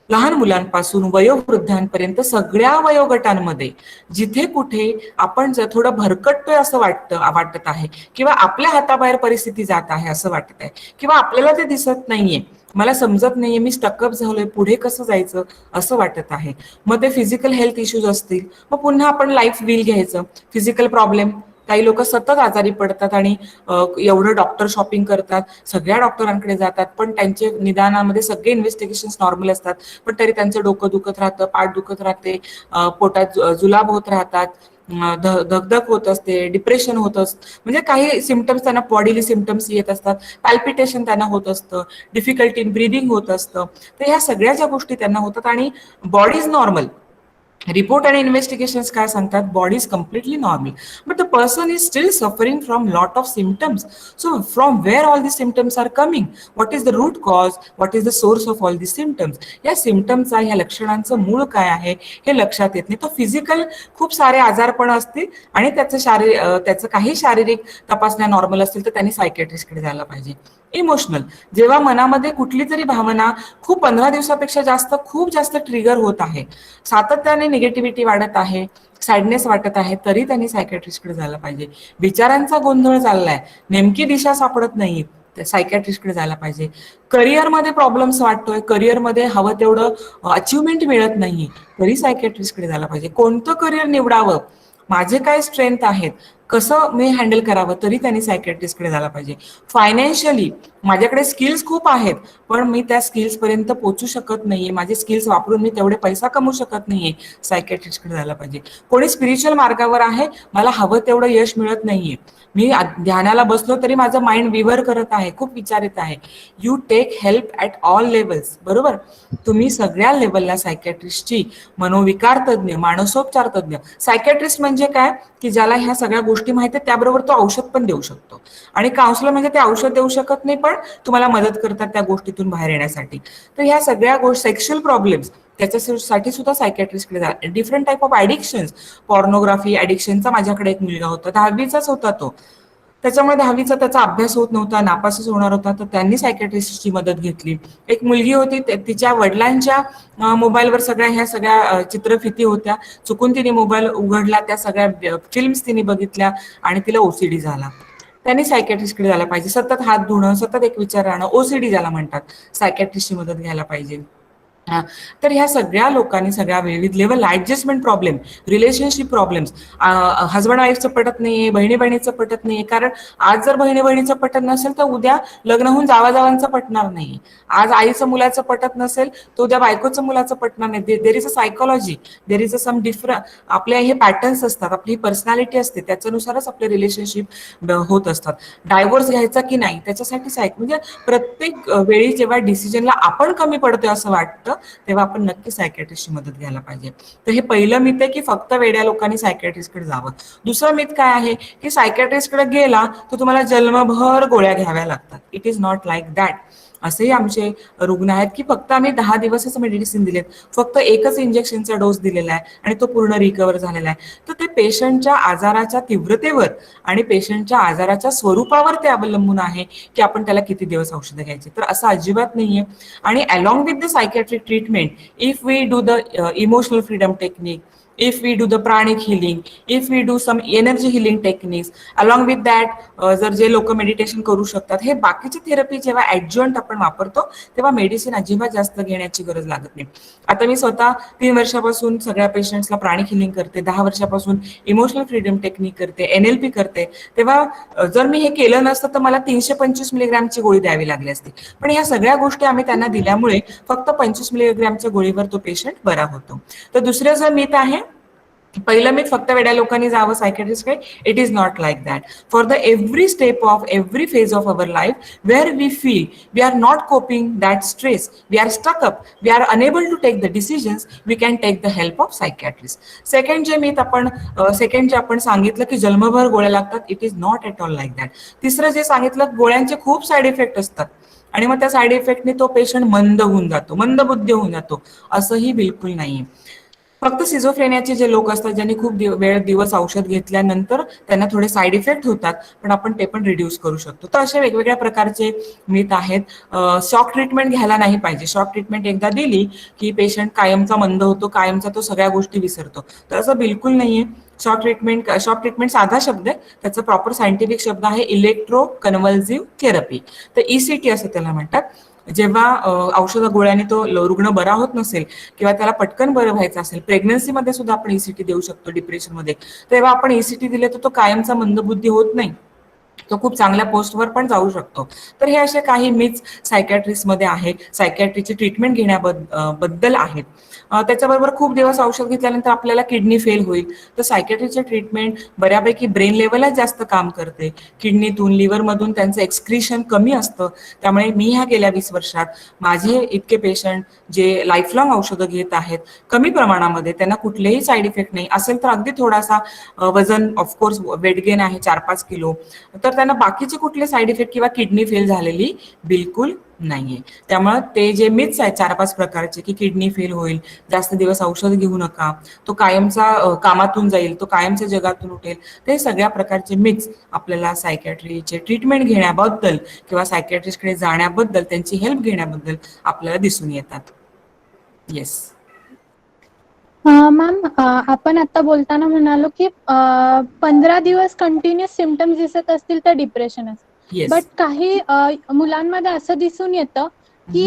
लहान मुलांपासून वयोवृद्धांपर्यंत सगळ्या वयोगटांमध्ये. जिथे कुठे आपण जर थोडं भरकटतोय असं वाटत आहे, किंवा आपल्या हाताबाहेर परिस्थिती जात आहे असं वाटत आहे, किंवा आपल्याला ते दिसत नाहीये, मला समजत नाहीये, मी स्टकअप झालोय, पुढे कसं जायचं असं वाटत आहे, मग ते फिजिकल हेल्थ इश्यूज असतील, मग पुन्हा आपण लाईफ व्हील घ्यायचं, फिजिकल प्रॉब्लेम, काही लोक सतत आजारी पडतात आणि एवढं डॉक्टर शॉपिंग करतात, सगळ्या डॉक्टरांकडे जातात, पण त्यांचे निदानामध्ये सगळे इन्व्हेस्टिगेशन नॉर्मल असतात, पण तरी त्यांचं डोकं दुखत राहतं, पाठ दुखत राहते, पोटात जुलाब होत राहतात, धगधग होत असते, डिप्रेशन होत असतं, म्हणजे काही सिमटम्स त्यांना, बॉडीली सिमटम्स येत असतात, पॅल्पिटेशन त्यांना होत असतं, डिफिकल्टी इन ब्रिदिंग होत असतं. तर ह्या सगळ्या ज्या गोष्टी त्यांना होतात आणि बॉडी इज नॉर्मल, रिपोर्ट आणि इन्व्हेस्टिगेशन्स काय सांगतात, body is completely normal but the person is still suffering from lot of symptoms. So from where all the symptoms are coming, what is the root cause, what is the source of all the symptoms. या सिम्टमचा, ह्या लक्षणांचं मूळ काय आहे हे लक्षात येत नाही. तो फिजिकल खूप सारे आजारपण असतील आणि त्याचं काही शारीरिक तपासण्या नॉर्मल असतील तर त्यांनी सायकॅट्रिस्टकडे जायला पाहिजे. इमोशनल, जेव्हा मनामध्ये कुठली तरी भावना खूप 15 दिवसापेक्षा खूप जास्त ट्रिगर होत आहे, सातत्याने निगेटिव्हिटी वाढत आहे, सॅडनेस वाटत आहे, तरी त्यांनी सायकॅट्रिस्टकडे जायला पाहिजे. विचारांचा गोंधळ चाललाय, नेमकी दिशा सापडत नाही, सायकॅट्रिस्टकडे जायला पाहिजे. करिअरमध्ये प्रॉब्लेम्स वाटतोय, करिअरमध्ये हवं तेवढं अचिव्हमेंट मिळत नाही, तरी सायकॅट्रिस्टकडे जायला पाहिजे. कोणतं करिअर निवडावं, माझे काय स्ट्रेंथ आहेत, कसं मी हँडल करावं, तरी त्यांनी सायकॅट्रिस्टकडे जायला पाहिजे. फायनान्शियली माझ्याकडे स्किल्स खूप आहेत पण मी त्या स्किल्स पर्यंत पोहोचू शकत नाहीये, माझे स्किल्स वापरून मी तेवढे पैसा कमवू शकत नाहीये, सायकॅट्रिस्टकडे जायला पाहिजे. कोणी स्पिरिच्युअल मार्गावर आहे, मला हवं तेवढं यश मिळत नाहीये, मी ध्यानाला बसलो तरी माझं माइंड विवर करत आहे, खूप विचार येत आहे. You take help at all levels, बरोबर. तुम्ही सगळ्या लेवलला सायकॅट्रिस्टची, मनोविकार तज्ज्ञ, मानसोपचार तज्ज्ञ. सायकॅट्रिस्ट म्हणजे काय की ज्याला ह्या सगळ्या गोष्टी माहिती आहेत, त्याबरोबर तो औषध पण देऊ शकतो. आणि काउन्सिलर म्हणजे ते औषध देऊ शकत नाही पण तुम्हाला मदत करतात त्या गोष्टीतून बाहेर येण्यासाठी. तर ह्या सगळ्या गोष्टी, सेक्शुअल प्रॉब्लेम्स, त्याच्यासाठी सुद्धा सायकॅट्रिस्टकडे जा. Different type of addictions, pornography ॲडिक्शनचा माझ्याकडे एक मुलगा होता, 10वीचाच होता तो. त्याच्यामुळे 10वीचा त्याचा अभ्यास होत नव्हता, नापासच होणार होता, तर त्यांनी सायकॅट्रिस्टची मदत घेतली. एक मुलगी होती, तिच्या वडिलांच्या मोबाईलवर ह्या सगळ्या चित्रफिती होत्या, चुकून तिने मोबाईल उघडला, त्या सगळ्या फिल्म्स तिने बघितल्या आणि तिला ओसीडी झाला. त्यांनी सायकॅट्रिस्टकडे जायला पाहिजे. सतत हात धुणं, सतत एक विचार राहणं, ओसीडी ज्याला म्हणतात, सायकॅट्रिस्टची मदत घ्यायला पाहिजे. तर ह्या सगळ्या लोकांनी सगळ्या विविध level, adjustment problem, relationship problems, husband वाईफचं पटत नाहीये, बहिणी बहिणीचं पटत नाहीये, कारण आज जर बहिणी बहिणीचं पटत नसेल तर उद्या लग्न होऊन जावाजावांचं पटणार नाही. आज आईचं मुलाचं पटत नसेल तर उद्या बायकोचं मुलाचं पटणार नाही. There is a psychology, there is a some different, आपल्या हे पॅटर्न्स असतात, आपली पर्सनॅलिटी असते, त्याच्यानुसारच आपले रिलेशनशिप होत असतात. डायव्होर्स घ्यायचा की नाही त्याच्यासाठी म्हणजे प्रत्येक वेळी जेव्हा डिसिजनला आपण कमी पडतोय असं वाटतं तेव्हा आपण नक्की सायकॅट्रिस्टची मदत घ्यायला पाहिजे. तर हे पहिलं मिथ आहे की फक्त वेड्या लोकांनी सायकॅट्रिस्टकडे जावं. दुसरं मिथ काय आहे की सायकॅट्रिस्टकडे गेला तर तुम्हाला जन्मभर गोळ्या घ्याव्या लागतात. It is not like that. असेही आमचे रुग्ण आहेत की फक्त आम्ही 10 दिवसच मेडिसिन दिलेत, फक्त एकच इंजेक्शनचा डोस दिलेला आहे आणि तो पूर्ण रिकवर झालेला आहे. तर ते पेशंटच्या आजाराच्या तीव्रतेवर आणि पेशंटच्या आजाराच्या स्वरूपावर ते अवलंबून आहे की आपण त्याला किती दिवस औषधं घ्यायची. तर असं अजिबात नाहीये. आणि along with the psychiatric treatment, if we do the emotional freedom technique, if we do the pranic healing, if we do some energy healing techniques, along with that जर जे लोक मेडिटेशन करू शकतात, हे बाकीचे थेरपी जेव्हा ऍडजॉइंट आपण वापरतो तेव्हा मेडिसिन अजिबात जास्त घेण्याची गरज लागत नाही. आता मी स्वतः 3 वर्षापासून सगळ्या पेशंट्सला प्राणिक हिलिंग करते, 10 वर्षापासून इमोशनल फ्रीडम टेक्निक करते, NLP करते. तेव्हा जर मी हे केलं नसतं तर मला 325 मिलीग्रॅमची गोळी द्यावी लागली असती. पण ह्या सगळ्या गोष्टी आम्ही त्यांना दिल्यामुळे फक्त 25 मिलीग्रॅमच्या गोळीवर तो पेशंट बरा होतो. तर दुसरं जर मिथ आहे, पहिलं मी फक्त वेड्या लोकांनी जावं सायकॅट्रिस्टकडे, it is not like that. For the every step of every phase of our life where we feel we are not coping that stress, we are stuck up, we are unable to take the decisions, we can take the help of psychiatrist. Second जे आपण सांगितलं की जन्मभर गोळ्या लागतात, it is not at all like that. तिसरं जे सांगितलं, गोळ्यांचे खूप साईड इफेक्ट असतात आणि मग त्या साईड इफेक्टने तो पेशंट मंद होऊन जातो, मंदबुद्धी होऊन जातो, असंही बिलकुल नाहीये. फक्त सिझोफ्रेनियाचे जे लोक असतात ज्यांनी खूप दिवस औषध घेतल्यानंतर त्यांना थोडे साईड इफेक्ट होतात, पण आपण ते पण रिड्यूस करू शकतो. तर असे वेगवेगळ्या प्रकारचे मिथ आहेत. शॉक ट्रीटमेंट घ्यायला नाही पाहिजे. शॉक ट्रीटमेंट एकदा दिली की पेशंट कायमचा मंद होतो, कायमचा तो सगळ्या गोष्टी विसरतो, तर असं बिलकुल नाहीये. शॉक ट्रीटमेंट साधा शब्द आहे, त्याचा प्रॉपर सायंटिफिक शब्द आहे इलेक्ट्रो कन्व्हल्सिव्ह थेरपी. तर ECT असं त्याला म्हणतात. जेव्हा औषध गोळ्याने तो रुग्ण बरा होत नसेल किंवा त्याला पटकन बरं व्हायचं असेल, प्रेग्नन्सीमध्ये सुद्धा आपण ECT देऊ शकतो, डिप्रेशनमध्ये, तेव्हा आपण ECT दिले तर तो कायमचा मंदबुद्धी होत नाही, तो खूप चांगल्या पोस्टवर पण जाऊ शकतो. तर हे असे काही मिथ्स सायकॅट्रिस्टमध्ये आहे, सायकॅट्रीची ट्रीटमेंट बद्दल आहेत. त्याच्याबरोबर खूप दिवस औषध घेतल्यानंतर आपल्याला किडनी फेल होईल, तर सायकॅट्रीची ट्रीटमेंट बऱ्यापैकी ब्रेन लेवलच जास्त काम करते. किडनीतून, लिव्हरमधून त्यांचं एक्सक्रिशन कमी असतं. त्यामुळे मी ह्या गेल्या 20 वर्षात माझे इतके पेशंट जे लाईफलॉंग औषधं घेत आहेत, कमी प्रमाणामध्ये, त्यांना कुठलेही साईड इफेक्ट नाही असेल तर अगदी थोडासा वजन ऑफकोर्स वेट गेन आहे 4-5 किलो, तर त्यांना बाकीचे कुठले साईड इफेक्ट किंवा किडनी फेल झालेली बिलकुल नाहीये. त्यामुळे ते जे मिथ्स आहेत 4-5 प्रकारचे की किडनी फेल होईल, जास्त दिवस औषध घेऊ नका, तो कायमचा कामातून जाईल, तो कायमच्या जगातून उठेल, ते सगळ्या प्रकारचे मिथ्स आपल्याला सायकॅट्रीचे ट्रीटमेंट घेण्याबद्दल किंवा सायकॅट्रिस्टकडे जाण्याबद्दल, त्यांची हेल्प घेण्याबद्दल आपल्याला दिसून येतात. येस. मॅम, आपण आता बोलताना म्हणालो की 15 दिवस कंटिन्युअस सिम्पटम्स दिसत असतील तर डिप्रेशन असतं. येस. बट काही मुलांमध्ये असं दिसून येतं की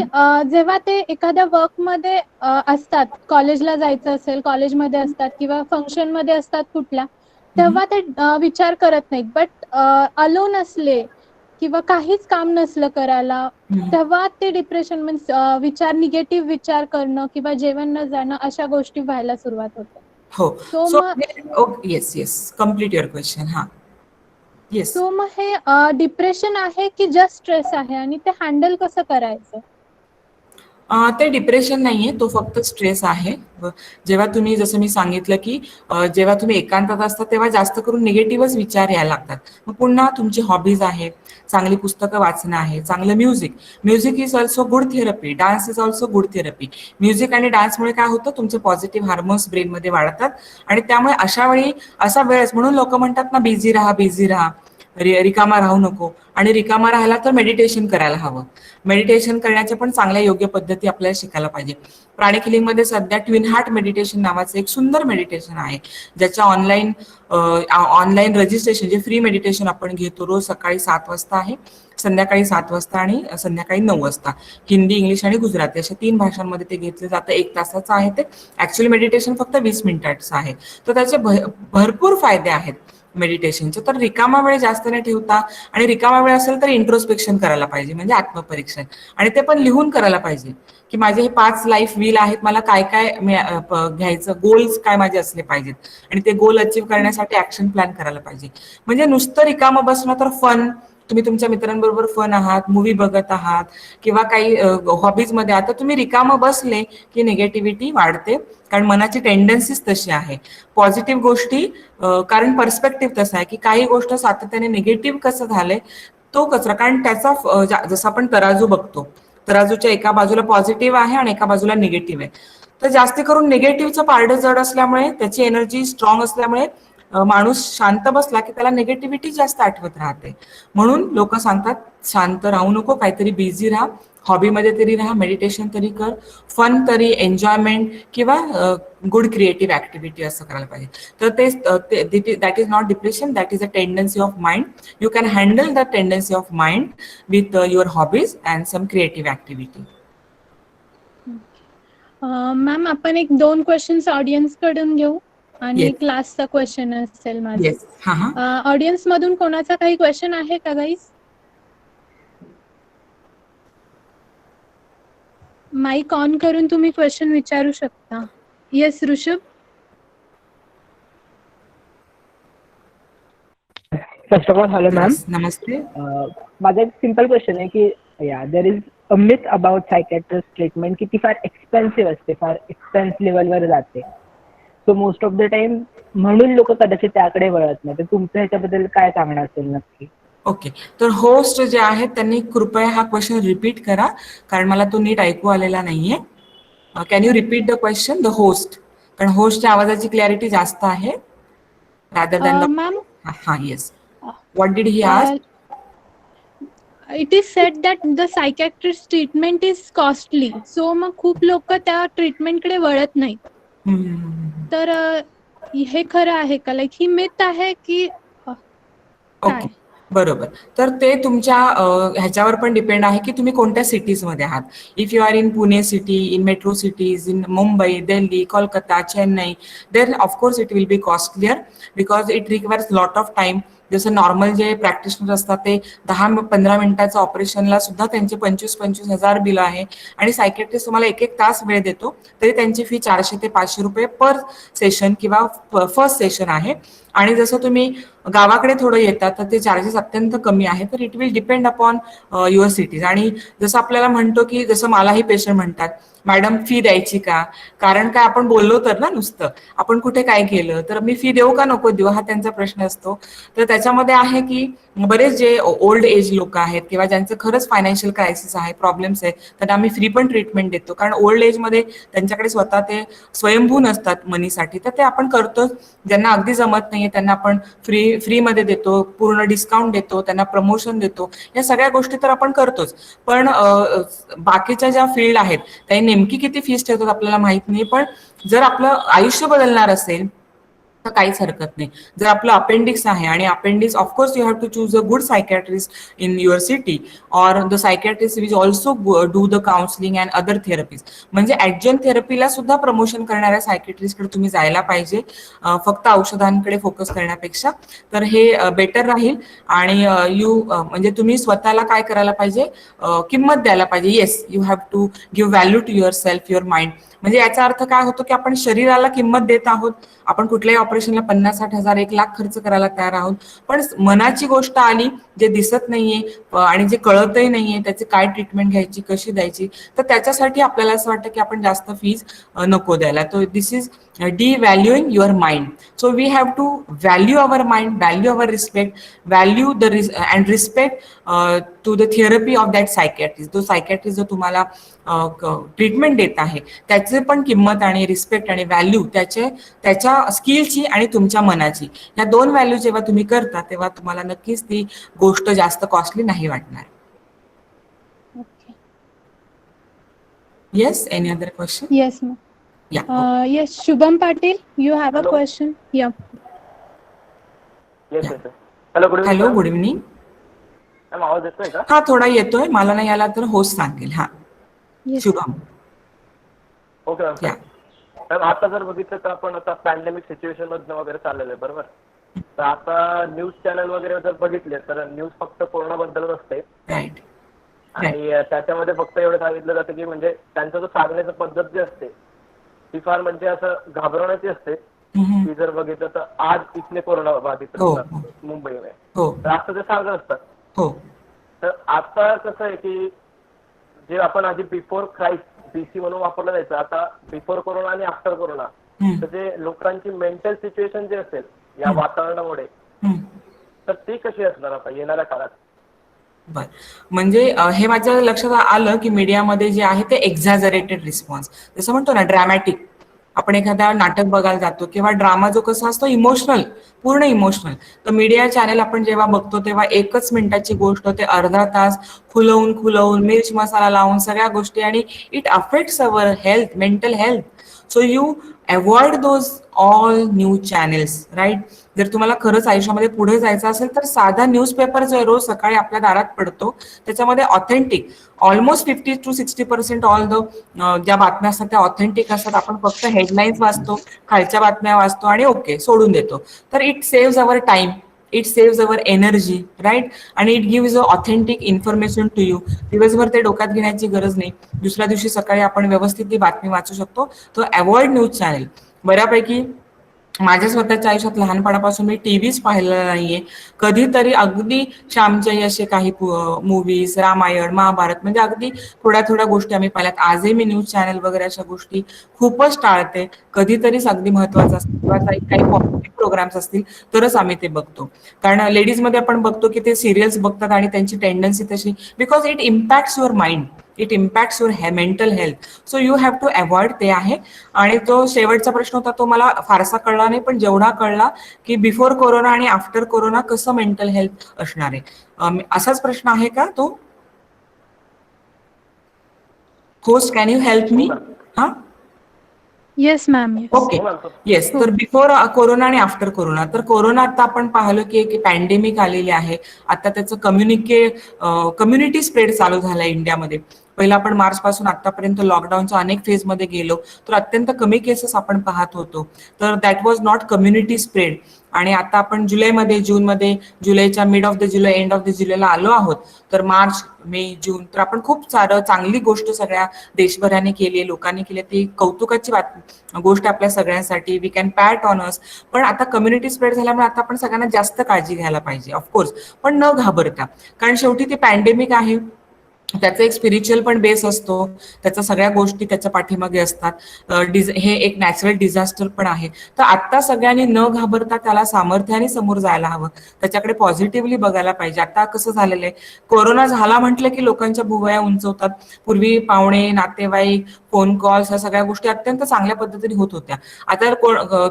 जेव्हा ते एखाद्या वर्कमध्ये असतात, कॉलेजला जायचं असेल, कॉलेजमध्ये असतात किंवा फंक्शनमध्ये असतात कुठल्या, तेव्हा ते विचार करत नाहीत. बट अलोन असले किंवा काहीच काम नसलं करायला, तेव्हा ते डिप्रेशन विचार, निगेटिव्ह विचार करणं किंवा जेवण न जाणं, अशा गोष्टी व्हायला सुरुवात होते. हो. सो सो मग yes, yes. Complete your question. हां. येस. सो मग हे डिप्रेशन आहे की जस्ट स्ट्रेस आहे आणि ते हँडल कसं करायचं? ते डिप्रेशन नाहीये, तो फक्त स्ट्रेस आहे. जेव्हा तुम्ही, जसं मी सांगितलं की जेव्हा तुम्ही एकांतात असता तेव्हा जास्त करून निगेटिव्हच विचार यायला लागतात. मग पुन्हा तुमची हॉबीज आहे, चांगली पुस्तकं वाचणं आहे, चांगलं music. Music is also good therapy, dance is also good therapy. Music आणि डान्समुळे काय होतं, तुमचे पॉझिटिव्ह हार्मोन्स ब्रेनमध्ये वाढतात आणि त्यामुळे अशा वेळी, असा वेळच म्हणून लोक म्हणतात ना, बिझी राहा, बिझी राहा, रिकामा राहू नको. आणि रिकामा राहायला तर मेडिटेशन करायला हवं. मेडिटेशन करण्याच्या पण चांगल्या योग्य पद्धती आपल्याला शिकायला पाहिजे. प्राणिक हिलिंगमध्ये सध्या ट्विन हार्ट मेडिटेशन नावाचं एक सुंदर मेडिटेशन आहे, ज्याच्या ऑनलाईन रजिस्ट्रेशन, जे फ्री मेडिटेशन आपण घेतो, रोज सकाळी 7 वाजता आहे, संध्याकाळी 7 वाजता आणि संध्याकाळी 9 वाजता. हिंदी, इंग्लिश आणि गुजराती अशा 3 भाषांमध्ये ते घेतलं जातं. 1 तासाचं आहे ते. ऍक्च्युअली मेडिटेशन फक्त 20 मिनिटाचं आहे. तर त्याचे भरपूर फायदे आहेत मेडिटेशनचे. तर रिकामा वेळ जास्त नाही ठेवता, आणि रिकामा वेळ असेल तर इंट्रोस्पेक्शन करायला पाहिजे, म्हणजे आत्मपरीक्षण. आणि ते पण लिहून करायला पाहिजे की माझे हे 5 लाईफ व्हील आहेत, मला काय काय घ्यायचं, गोल्स काय माझे असले पाहिजेत, आणि ते गोल अचीव्ह करण्यासाठी ऍक्शन प्लॅन करायला पाहिजे. म्हणजे नुसतं रिकामं बसणं तर फन, तुम्ही तुमच्या मित्रांबरोबर फन आहात, मूवी बघत आहात किंवा काही हॉबीजमध्ये, आता तुम्ही रिकामं बसले की निगेटिव्हिटी वाढते, कारण मनाची टेंडन्सीच तशी आहे. पॉझिटिव्ह गोष्टी, कारण पर्स्पेक्टिव्ह तसा आहे की काही गोष्ट सातत्याने निगेटिव्ह कसं झालंय, तो कचरा, कारण त्याचा जसं आपण तराजू बघतो, तराजूच्या एका बाजूला पॉझिटिव्ह आहे आणि एका बाजूला निगेटिव्ह आहे. तर जास्त करून निगेटिव्हचं पारडं जड असल्यामुळे, त्याची एनर्जी स्ट्रॉंग असल्यामुळे माणूस शांत बसला की त्याला निगेटिव्हिटी जास्त आठवत राहते. म्हणून लोक सांगतात, शांत राहू नको, काहीतरी बिझी राहा, हॉबीमध्ये तरी राहा, मेडिटेशन तरी कर, फन तरी, एन्जॉयमेंट किंवा गुड क्रिएटिव्ह ऍक्टिव्हिटी असं करायला पाहिजे. तर that is not depression, that is a tendency of mind. You can handle the tendency of mind with your hobbies and some creative activity. Ma'am, आपण 1-2 questions audience कडून घेऊ आणि yes. एक लास्टचा question असेल माझा. येस. हा हा. ऑडियन्स मधून कोणाचा काही क्वेश्चन आहे का गाईज? माईक ऑन करून तुम्ही क्वेश्चन विचारू शकता. Yes, Rishabh. First of all, hello ma'am. Yes. नमस्ते. माझा एक सिम्पल क्वेश्चन आहे की देर is a myth about psychiatrist treatment की ती फार एक्सपेन्सिव्ह असते, फार एक्सपेन्स लेवलवर जाते. So most of the time म्हणून लोक कदाचित त्याकडे वळत नाही. तर तुमचं ह्याच्याबद्दल काय सांगणं असेल नक्की? ओके. तर होस्ट जे आहेत त्यांनी कृपया हा क्वेश्चन रिपीट करा, कारण मला तो नीट ऐकू आलेला नाहीये. Can you repeat the question, the host, कारण होस्टच्या आवाजाची क्लॅरिटी जास्त आहे रादर दॅन मॅम, हा. Yes. What did he ask? It is sed that the psychiatrist treatment is costly. So मग खूप लोक त्या ट्रीटमेंटकडे वळत नाहीत. तर हे खरं आहे का? लाईक ही मिथ आहे की ओके, बरोबर. तर ते तुमच्या ह्याच्यावर पण डिपेंड आहे की तुम्ही कोणत्या सिटीजमध्ये आहात. If you are in Pune city, in metro cities, in Mumbai, Delhi, Kolkata, Chennai, then of course it will be costlier because it requires lot of time. जसं नॉर्मल जे प्रॅक्टिशनर असतात ते 10-15 मिनिटाचं ऑपरेशनला सुद्धा त्यांचे 25,000 बिल आहे, आणि सायकेट्रिस्ट तुम्हाला 1-1 तास वेळ देतो, तरी त्यांची फी 400 ते 500 रुपये पर सेशन किंवा फर्स्ट सेशन आहे. आणि जसं तुम्ही गावाकडे थोडं येतात तर ते चार्जेस अत्यंत कमी आहे. तर it will depend upon your cities. आणि जसं आपल्याला म्हणतो की जसं मलाही पेशंट म्हणतात, मॅडम फी द्यायची का? कारण काय आपण बोललो तर ना, नुसतं आपण कुठे काय केलं तर मी फी देऊ का नको देऊ, हा त्यांचा प्रश्न असतो. तर त्याच्यामध्ये आहे की बरेच जे ओल्ड एज लोक आहेत किंवा ज्यांचं खरंच फायनान्शियल क्रायसिस आहे, प्रॉब्लेम्स आहे, त्यांना आम्ही फ्री पण ट्रीटमेंट देतो. कारण ओल्ड एजमध्ये त्यांच्याकडे स्वतः ते स्वयंभू नसतात मनीसाठी, तर ते आपण करतो. ज्यांना अगदी जमत नाहीये त्यांना आपण फ्रीमध्ये देतो, पूर्ण डिस्काउंट देतो, त्यांना प्रमोशन देतो, या सगळ्या गोष्टी तर आपण करतोच. पण बाकीच्या ज्या फील्ड आहेत त्या नेमकी किती फीस ठेवतात आपल्याला माहित नाही. पण जर आपलं आयुष्य बदलणार असेल तर काहीच हरकत नाही. जर आपलं अपेंडिक्स आहे आणि appendix, of course you have to choose a good psychiatrist in your city, or the psychiatrist which also do the counselling and other therapies. म्हणजे ऍडजन थेरपीला सुद्धा प्रमोशन करणाऱ्या सायकॅट्रिस्टकडे तुम्ही जायला पाहिजे, फक्त औषधांकडे फोकस करण्यापेक्षा. तर हे बेटर राहील. आणि म्हणजे तुम्ही स्वतःला काय करायला पाहिजे, किंमत द्यायला पाहिजे. Yes, you have to give value to your self, your mind. म्हणजे याचा अर्थ काय होतो की आपण शरीराला किंमत देत आहोत, आपण कुठल्याही ऑपरेशनला 50-60 हजार 1 लाख खर्च करायला तयार आहोत. पण मनाची गोष्ट आली, जे दिसत नाहीये आणि जे कळतही नाहीये त्याची काय ट्रीटमेंट घ्यायची, कशी द्यायची, तर त्याच्यासाठी आपल्याला असं वाटतं की आपण जास्त फीज नको द्यायला. तो दिस is devaluing your mind. So we have to value our mind, value our respect, value and respect to the therapy of that psychiatrist. तो सायकॅट्रिस्ट जो तुम्हाला ट्रीटमेंट देत आहे त्याचे पण किंमत आणि रिस्पेक्ट आणि व्हॅल्यू त्याच्या स्किलची आणि तुमच्या मनाची, या 2 व्हॅल्यू जेव्हा तुम्ही करता तेव्हा तुम्हाला नक्कीच ती गोष्ट जास्त कॉस्टली नाही वाटणार. Yes, any other question? Yes ma'am. Yes, Shubham Patil, you have a Hello. question. Yeah. Yes yes. Hello, good hello, good evening. Ma'am आवाज येतोय का? हा, थोडा येतोय, मला नाही आला तर होस्ट सांगेल. हा, Yes. Shubham. Okay ma'am. Ma'am आता जर बघितलं तर आपण आता पॅन्डेमिक सिच्युएशन मधनं वगैरे चाललेलं आहे, बरोबर? तर आता न्यूज चॅनल वगैरे जर बघितले तर न्यूज फक्त कोरोना बद्दलच असते. राईट. आणि त्याच्यामध्ये फक्त एवढं सांगितलं जातं की म्हणजे त्यांचं जो सांगण्याची पद्धत जी असते ती फार म्हणजे असं घाबरवण्याची असते. की जर बघितलं तर आज इथले कोरोना बाधित मुंबईमध्ये, तर असं ते सांगत असतात. हो. तर आता कसं आहे की जे आपण आधी बिफोर क्राइस्ट बीसी म्हणून वापरलं जायचं, आता बिफोर कोरोना आणि आफ्टर कोरोना, तर जे लोकांची मेंटल सिच्युएशन जे असेल या वातावरणामुळे, तर ती कशी असणार आता येणाऱ्या काळात? बर, म्हणजे हे माझ्या लक्षात आलं की मीडियामध्ये जे आहे ते एक्झॅजरेटेड रिस्पॉन्स, जसं म्हणतो ना ड्रॅमॅटिक. आपण एखादा नाटक बघायला जातो किंवा ड्रामा जो कसा असतो इमोशनल, पूर्ण इमोशनल, तर मीडिया चॅनल आपण जेव्हा बघतो तेव्हा 1च मिनिटाची गोष्ट ते अर्धा तास खुलवून मिर्च मसाला लावून सगळ्या गोष्टी, आणि it affects our health, mental health. So you avoid those all news channels, right? जर तुम्हाला खरंच आयुष्यामध्ये पुढे जायचं असेल तर साधा न्यूजपेपर जो रोज सकाळी आपल्या दारात पडतो त्याच्यामध्ये ऑथेंटिक, ऑलमोस्ट 50-60% ऑल द ज्या बातम्या असतात त्या ऑथेंटिक असतात. आपण फक्त हेडलाईन्स वाचतो, खालच्या बातम्या वाचतो आणि ओके सोडून देतो. तर it saves our time, it saves our energy, right? आणि it gives a authentic information to you. दिवसभर ते डोक्यात घेण्याची गरज नाही, दुसऱ्या दिवशी सकाळी आपण व्यवस्थित ती बातमी वाचू शकतो. तो अवॉइड न्यूज चॅनेल. बऱ्यापैकी माझ्या स्वतःच्या आयुष्यात लहानपणापासून मी टीव्हीच पाहिलेला नाहीये. कधीतरी अगदी श्यामच्याई असे काही मूवीज, रामायण, महाभारत, म्हणजे अगदी थोड्या गोष्टी आम्ही पाहिल्यात. आजही मी न्यूज चॅनल वगैरे अशा गोष्टी खूपच टाळते. कधीतरीच अगदी महत्वाचं असतं किंवा काही पॉझिटिव्ह प्रोग्राम्स असतील तरच आम्ही ते बघतो. कारण लेडीजमध्ये आपण बघतो की ते सिरियल्स बघतात आणि त्यांची टेंडन्सी तशी, because it impacts your mind, it impacts your mental health. So you have to avoid, ते आहे. आणि तो शेवटचा प्रश्न होता तो मला फारसा कळला नाही, पण जेवढा कळला की बिफोर कोरोना आणि आफ्टर कोरोना कसं मेंटल हेल्थ असणार आहे, असाच प्रश्न आहे का तो? Host, can you help me? हा, येस मॅम. Okay, yes. तर बिफोर कोरोना आणि आफ्टर कोरोना. तर कोरोना आता आपण पाहिलं की एक पॅन्डेमिक आलेली आहे. आता त्याचं कम्युनिटी स्प्रेड चालू झालंय इंडियामध्ये. पहिला आपण मार्च पासून आतापर्यंत लॉकडाऊनच्या अनेक फेजमध्ये गेलो तर अत्यंत कमी केसेस आपण पाहत होतो, तर that was not community spread. आणि आता आपण जुलैमध्ये, जूनमध्ये, जुलैच्या mid of the July, end of the जुलैला आलो आहोत, तर मार्च, मे, जून, तर आपण खूप सारं चांगली गोष्ट सगळ्या देशभराने केली आहे, लोकांनी केली, ती कौतुकाची गोष्ट आपल्या सगळ्यांसाठी. We can pat on us. पण आता कम्युनिटी स्प्रेड झाल्यामुळे आता आपण सगळ्यांना जास्त काळजी घ्यायला पाहिजे ऑफकोर्स, पण न घाबरता, कारण शेवटी ती पॅन्डेमिक आहे, त्याचा एक स्पिरिच्युअल पण बेस असतो, त्याच्या सगळ्या गोष्टी त्याच्या पाठीमागे असतात. हे एक नॅचरल डिझास्टर पण आहे. तर आता सगळ्यांनी न घाबरता त्याला सामर्थ्याने समोर जायला हवं, त्याच्याकडे पॉझिटिव्हली बघायला पाहिजे. आता कसं झालेलं आहे, कोरोना झाला म्हटलं की लोकांच्या भुवया उंचवतात. पूर्वी पाहुणे, नातेवाईक, फोन कॉल्स, ह्या सगळ्या गोष्टी अत्यंत चांगल्या पद्धतीने होत होत्या. आता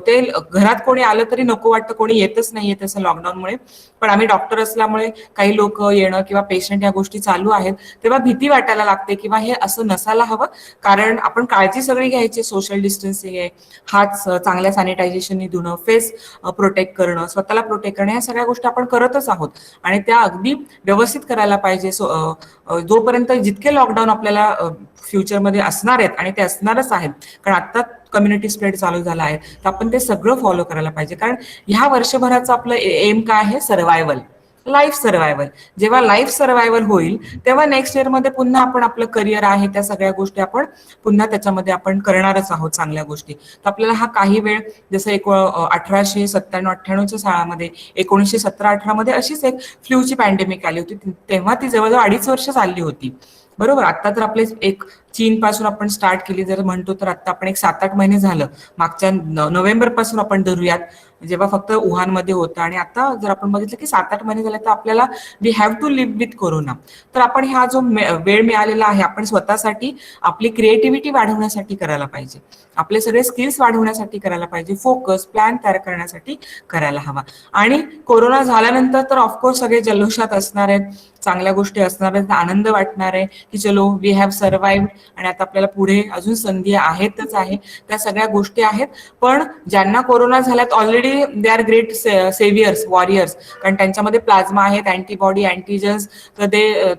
ते घरात कोणी आलं तरी नको वाटतं, कोणी येतच नाहीये तसं लॉकडाऊनमुळे. पण आम्ही डॉक्टर असल्यामुळे काही लोक येणं किंवा पेशंट या गोष्टी चालू आहेत, तेव्हा भीती वाटायला लागते किंवा हे असं नसायला हवं, कारण आपण काळजी सगळी घ्यायची. सोशल डिस्टन्सिंग आहे, हात चांगल्या सॅनिटायझेशननी धुणं, फेस प्रोटेक्ट करणं, स्वतःला प्रोटेक्ट करणं, ह्या सगळ्या गोष्टी आपण करतच आहोत आणि त्या अगदी व्यवस्थित करायला पाहिजे. जोपर्यंत जितके लॉकडाऊन आपल्याला फ्युचरमध्ये असणार आहेत, आणि ते असणारच आहेत, कारण आता कम्युनिटी स्प्रेड चालू झाला आहे, तर आपण ते सगळं फॉलो करायला पाहिजे. कारण ह्या वर्षभराचं आपलं एम काय आहे? Survival, life survival. जेव्हा लाईफ सर्व्हायव्हल होईल तेव्हा नेक्स्ट इयरमध्ये पुन्हा आपण आपलं करिअर आहे, त्या सगळ्या गोष्टी आपण पुन्हा त्याच्यामध्ये आपण करणारच आहोत, चांगल्या गोष्टी. तर आपल्याला हा काही वेळ, जसं 1897-98च्या सालामध्ये, 1917-18 मध्ये अशीच एक फ्लूची पॅन्डेमिक आली होती, तेव्हा ती जवळजवळ 2.5 वर्ष चालली होती, बरोबर. आता तर आपले एक चीन पासून आपण स्टार्ट केली जर म्हणतो, तर आता आपण एक 7-8 महिने झालं, मागच्या नोव्हेंबर पासून आपण धरूयात, जेव्हा फक्त वुहानमध्ये होतं, आणि आता जर आपण बघितलं की 7-8 महिने झाले, तर आपल्याला we have to live with corona. तर आपण हा जो वेळ मिळालेला आहे, आपण स्वतःसाठी आपली क्रिएटिव्हिटी वाढवण्यासाठी करायला पाहिजे, आपले सगळे स्किल्स वाढवण्यासाठी करायला पाहिजे, फोकस प्लॅन तयार करण्यासाठी करायला हवा. आणि कोरोना झाल्यानंतर तर ऑफकोर्स सगळे जल्लोषात असणार आहेत, चांगल्या गोष्टी असणार आहेत, आनंद वाटणार आहे की चलो वी हॅव सर्व्हाइव्ड, आणि आता आपल्याला पुढे अजून संधी आहेतच आहे, त्या सगळ्या गोष्टी आहेत. पण ज्यांना कोरोना झाल्यात already, they are great saviours, warriors, कारण त्यांच्यामध्ये प्लाझ्मा आहेत, अँटीबॉडी, अँटीजन्स, तर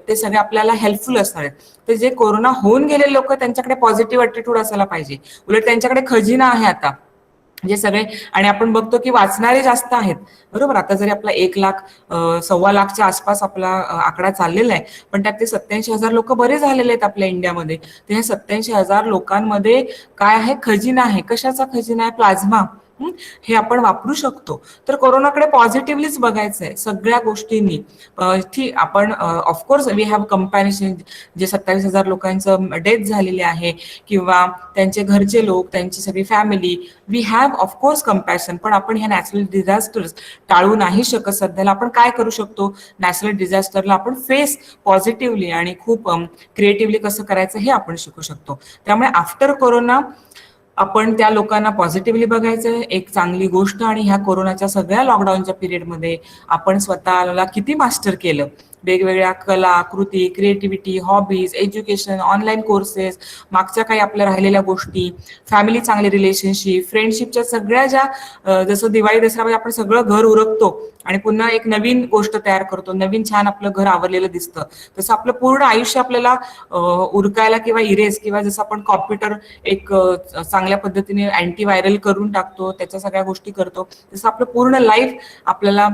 ते सगळे आपल्याला हेल्पफुल असणार आहेत. तर जे कोरोना होऊन गेले लोक, त्यांच्याकडे पॉझिटिव्ह ॲटिट्यूड असायला पाहिजे, उलट त्यांच्याकडे खजिना आहे आता, जे सगळे. आणि आपण बघतो की वाचणारे जास्त आहेत, बरोबर. आता जरी आपला 1 लाख 1.25 लाखच्या आसपास आपला आकडा चाललेला आहे, पण त्यात ते 87,000 लोक बरे झालेले आहेत आपल्या इंडियामध्ये. तर ह्या 87,000 लोकांमध्ये काय आहे? खजिना आहे. कशाचा खजिना आहे? प्लाझ्मा. हे आपण वापरू शकतो. तर कोरोनाकडे पॉझिटिव्हलीच बघायचं आहे सगळ्या गोष्टींनी. ठीक, आपण ऑफकोर्स वी हॅव कंपॅरिझन, जे 27,000 लोकांचं डेथ झालेली आहे, किंवा त्यांचे घरचे लोक, त्यांची सगळी family, we have of course compassion. पण आपण ह्या नॅचरल डिझास्टर्स टाळू नाही शकत. सध्याला आपण काय करू शकतो? नॅचरल डिझास्टरला आपण फेस पॉझिटिव्हली आणि खूप क्रिएटिव्हली कसं करायचं हे आपण शिकू शकतो. त्यामुळे आफ्टर कोरोना आपण त्या लोकांना पॉझिटिव्हली बघायचं, एक चांगली गोष्ट. आणि ह्या कोरोनाच्या सगळ्या लॉकडाऊनच्या पिरियडमध्ये आपण स्वतःला किती मास्टर केलं, वेगवेगळ्या कला, कृती, creativity, hobbies, education, online courses, मागच्या काही आपल्या राहिलेल्या गोष्टी, फॅमिली, चांगले रिलेशनशिप, फ्रेंडशिपच्या सगळ्या ज्या, जसं दिवाळी दसऱ्यामध्ये आपण सगळं घर उरकतो आणि पुन्हा एक नवीन गोष्ट तयार करतो, नवीन छान आपलं घर आवरलेलं दिसतं, तसं आपलं पूर्ण आयुष्य आपल्याला उरकायला किंवा इरेज, किंवा जसं आपण कॉम्प्युटर एक चांगल्या पद्धतीने अँटीव्हायरल करून टाकतो, त्याच्या सगळ्या गोष्टी करतो, तसं आपलं पूर्ण लाईफ आपल्याला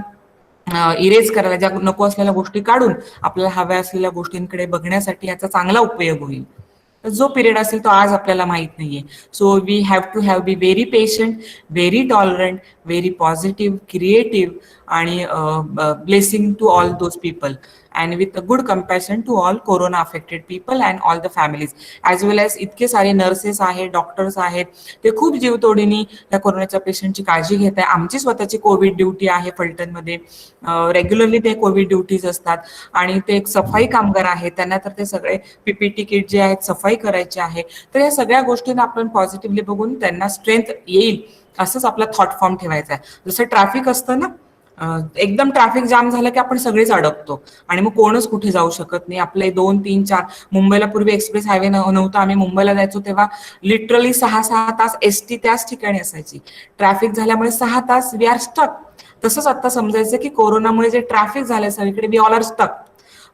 इरेज करायला, ज्या नको असलेल्या गोष्टी काढून आपल्याला हव्या असलेल्या गोष्टींकडे बघण्यासाठी याचा चांगला उपयोग होईल. जो पिरियड असेल तो आज आपल्याला माहित नाहीये. So we have to have be very patient, very tolerant, very positive, creative, आणि blessing to all those people, and with a good compassion to all corona affected people and all the families, as well as इतके सारे nurses आहेत, doctors आहेत, ते खूप जीवतोडीने त्या कोरोनाच्या पेशंटची काळजी घेत आहे. आमची स्वतःची कोविड ड्युटी आहे फलटणमध्ये, रेग्युलरली ते कोविड ड्युटीज असतात, आणि ते एक सफाई कामगार आहेत, त्यांना तर ते सगळे पीपीटी किट जे आहेत सफाई करायची आहे. तर या सगळ्या गोष्टींना आपण पॉझिटिव्हली बघून त्यांना स्ट्रेंथ येईल असंच आपला थॉट फॉर्म ठेवायचा आहे. जसं ट्रॅफिक असतं ना, एकदम ट्रॅफिक जाम झालं की आपण सगळेच अडकतो आणि मग कोणच कुठे जाऊ शकत नाही. आपले 2-3-4 मुंबईला पूर्वी एक्सप्रेस हायवे नव्हता, आम्ही मुंबईला जायचो तेव्हा लिटरली 6-6 तास एसटी त्याच ठिकाणी असायची. ट्रॅफिक झाल्यामुळे 6 तास वी आर स्टक. तसंच आता समजायचं की कोरोनामुळे जे ट्रॅफिक झालंय सगळीकडे, वी ऑल आर स्टक.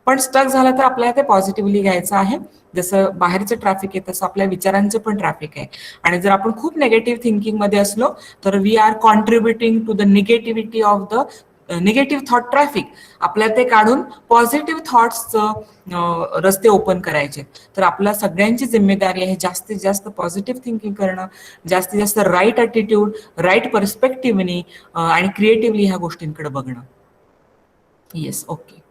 पण स्टक झालं तर आपल्याला ते पॉझिटिव्हली घ्यायचं आहे. जसं बाहेरचं ट्रॅफिक आहे तसं आपल्या विचारांचं पण ट्रॅफिक आहे. आणि जर आपण खूप निगेटिव्ह थिंकिंग मध्ये असलो तर we are contributing to the negativity of the negative thought traffic. आपल्याला ते काढून पॉझिटिव्ह थॉट्सचं रस्ते ओपन करायचे. तर आपल्या सगळ्यांची जिम्मेदारी आहे जास्तीत जास्त पॉझिटिव्ह थिंकिंग करणं, जास्तीत जास्त राईट ॲटिट्यूड, राईट पर्स्पेक्टिव्हनी आणि क्रिएटिव्हली ह्या गोष्टींकडे बघणं. Yes, okay.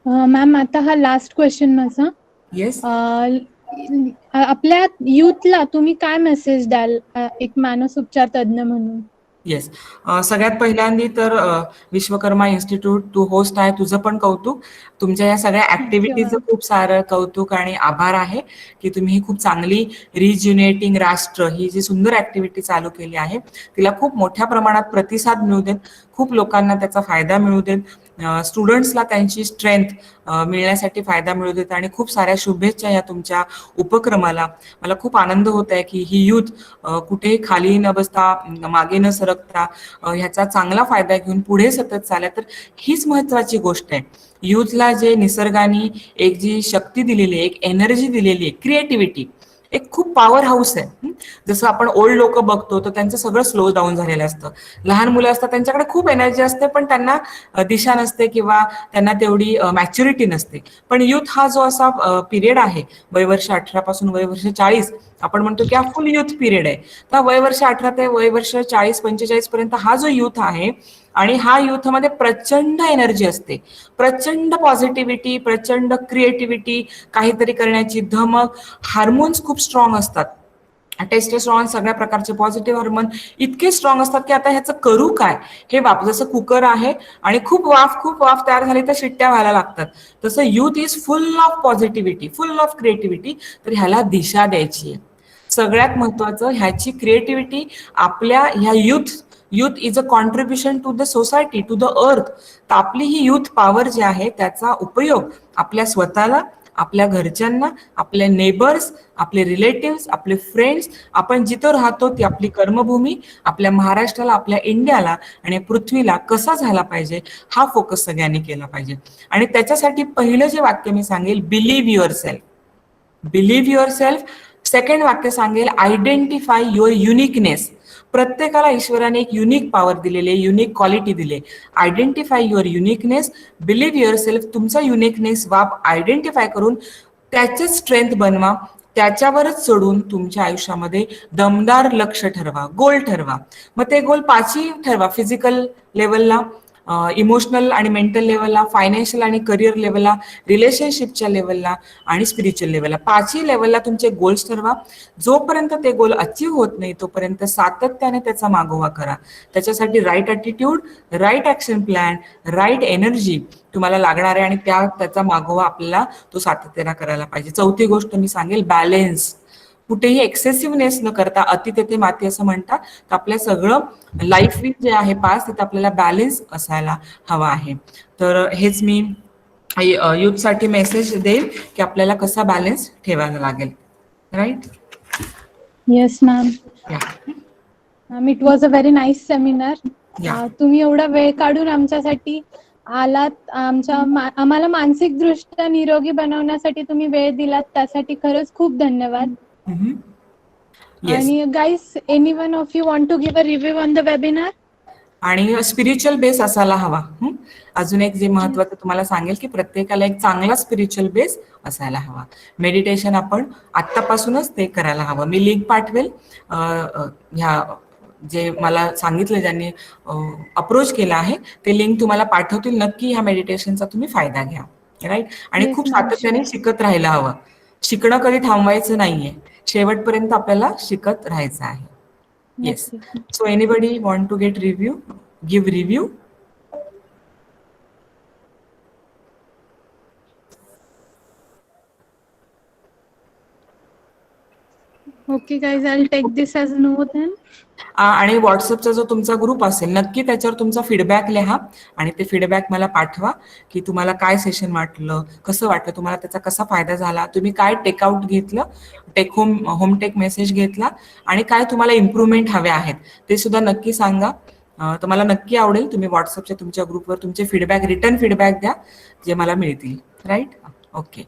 मॅम आता हा लास्ट क्वेश्चन माझा. येस. आपल्या युथला तुम्ही काय मेसेज द्याल एक मानसोपचार तज्ञ म्हणून? येस. सगळ्यात पहिल्यांदी तर विश्वकर्मा इन्स्टिट्यूट तू होस्ट आहे, तुझं पण कौतुक. तुमच्या या सगळ्या ऍक्टिव्हिटीजचं खूप सारं कौतुक आणि आभार आहे की तुम्ही ही खूप चांगली रिज्युनेटिंग राष्ट्र ही जी सुंदर ऍक्टिव्हिटी चालू केली आहे तिला खूप मोठ्या प्रमाणात प्रतिसाद मिळू देत, खूप लोकांना त्याचा फायदा मिळू देत, स्टुडंट्सला त्यांची स्ट्रेंथ मिळण्यासाठी फायदा मिळू देत आणि खूप साऱ्या शुभेच्छा या तुमच्या उपक्रमाला. मला खूप आनंद होत आहे की ही युथ कुठेही खाली न बसता, मागे न सरकता ह्याचा चांगला फायदा घेऊन पुढे सतत चालल्या. तर हीच महत्वाची गोष्ट आहे. युथला जे निसर्गाने एक जी शक्ती दिलेली आहे, एक एनर्जी दिलेली आहे, क्रिएटिव्हिटी, एक खूप पॉवर हाऊस आहे. जसं आपण ओल्ड लोक बघतो तर त्यांचं सगळं स्लो डाऊन झालेलं असतं. लहान मुलं असतात त्यांच्याकडे खूप एनर्जी असते पण त्यांना दिशा नसते किंवा त्यांना तेवढी मॅच्युरिटी नसते. पण युथ हा जो असा पिरियड आहे, वयवर्ष 18 पासून वयवर्ष 40, आपण म्हणतो की हा फुल युथ पिरियड आहे. तर वयवर्ष 18 ते वयवर्ष 40-45 पर्यंत हा जो युथ आहे आणि हा युथमध्ये प्रचंड एनर्जी असते, प्रचंड पॉझिटिव्हिटी, प्रचंड क्रिएटिव्हिटी, काहीतरी करण्याची धमक, हार्मोन्स खूप स्ट्रॉंग असतात. टेस्टोस्टेरॉन, सगळ्या प्रकारचे पॉझिटिव्ह हार्मोन इतके स्ट्रॉंग असतात की आता ह्याचं करू काय, हे जसं कुकर आहे आणि खूप वाफ तयार झाली तर शिट्ट्या व्हायला लागतात, तसं youth is full of positivity, full of creativity. तर ह्याला दिशा द्यायची आहे. सगळ्यात महत्वाचं ह्याची क्रिएटिव्हिटी आपल्या ह्या youth is a contribution to the society, to the earth. तर आपली ही युथ पॉवर जी आहे त्याचा उपयोग आपल्या स्वतःला, आपल्या घरच्यांना, आपले नेबर्स, आपले रिलेटिव्ह, आपले फ्रेंड्स, आपण जिथं राहतो ती आपली कर्मभूमी, आपल्या महाराष्ट्राला, आपल्या इंडियाला आणि पृथ्वीला कसा झाला पाहिजे हा फोकस सगळ्यांनी केला पाहिजे. आणि त्याच्यासाठी पहिलं जे वाक्य मी सांगेल, believe your self. Believe your self. Second वाक्य सांगेल, आयडेंटिफाय युअर युनिकनेस. प्रत्येकाला ईश्वराने एक युनिक पॉवर दिलेली आहे, युनिक क्वालिटी दिले. Identify your uniqueness, believe your self. तुमचा युनिकनेस आयडेंटिफाय करून त्याचे स्ट्रेंथ बनवा, त्याच्यावरच चढून तुमच्या आयुष्यामध्ये दमदार लक्ष ठरवा, गोल ठरवा. मग ते गोल 5ही ठरवा, फिजिकल लेवलला, इमोशनल आणि मेंटल लेवलला, फायनान्शियल आणि करिअर लेवलला, रिलेशनशिपच्या लेवलला आणि स्पिरिच्युअल लेवलला. 5ही लेवलला तुमचे गोल्स ठरवा. जोपर्यंत ते गोल अचीव्ह होत नाही तोपर्यंत सातत्याने त्याचा मागोवा करा. त्याच्यासाठी right attitude, right action plan, right energy तुम्हाला लागणार आहे आणि त्याचा मागोवा आपल्याला तो सातत्याने करायला पाहिजे. चौथी गोष्ट मी सांगेल, बॅलेन्स. कुठेही एक्सेसिव्हनेस न करता, अति तेथे माती असं म्हणतात, तर आपल्या सगळं लाईफ जे आहे पास तिथे आपल्याला बॅलेन्स असायला हवा आहे. तर हेच मी युथसाठी मेसेज देईल की आपल्याला कसा बॅलेन्स ठेवायला लागेल. Right? Yes ma'am. It was a very nice seminar. तुम्ही एवढा वेळ काढून आमच्यासाठी आलात, आम्हाला मानसिक दृष्ट्या निरोगी बनवण्यासाठी तुम्ही वेळ दिलात, त्यासाठी खरंच खूप धन्यवाद. आणि guys, anyone of you want to give a review on the webinar? आणि स्पिरिच्युअल बेस असायला हवा. अजून एक जे महत्वाचं तुम्हाला सांगेल की प्रत्येकाला एक चांगला स्पिरिच्युअल बेस असायला हवा. मेडिटेशन आपण आत्तापासूनच ते करायला हवं. मी लिंक पाठवेल. ह्या जे मला सांगितलं, ज्यांनी अप्रोच केला आहे ते लिंक तुम्हाला पाठवतील. नक्की ह्या मेडिटेशनचा तुम्ही फायदा घ्या. राईट? आणि खूप सातत्याने शिकत राहायला हवं. शिकणं कधी थांबवायचं नाहीये, शेवटपर्यंत आपल्याला शिकत राहायचं आहे. Yes. So anybody want to get review, give review? Okay guys, I will take this as no then. आणि व्हॉट्सअपचा जो तुमचा ग्रुप असेल नक्की त्याच्यावर तुमचा फीडबॅक लिहा आणि ते फीडबॅक मला पाठवा की तुम्हाला काय सेशन वाटलं, कसं वाटलं, तुम्हाला त्याचा कसा फायदा झाला, तुम्ही काय टेकआउट घेतलं, होम टेक मेसेज घेतला आणि काय तुम्हाला इम्प्रूव्हमेंट हवे आहेत ते सुद्धा नक्की सांगा. तर मला नक्की आवडेल तुम्ही व्हॉट्सअपच्या तुमच्या ग्रुपवर तुमचे फीडबॅक, रिटर्न फीडबॅक द्या जे मला मिळतील. Right? Okay.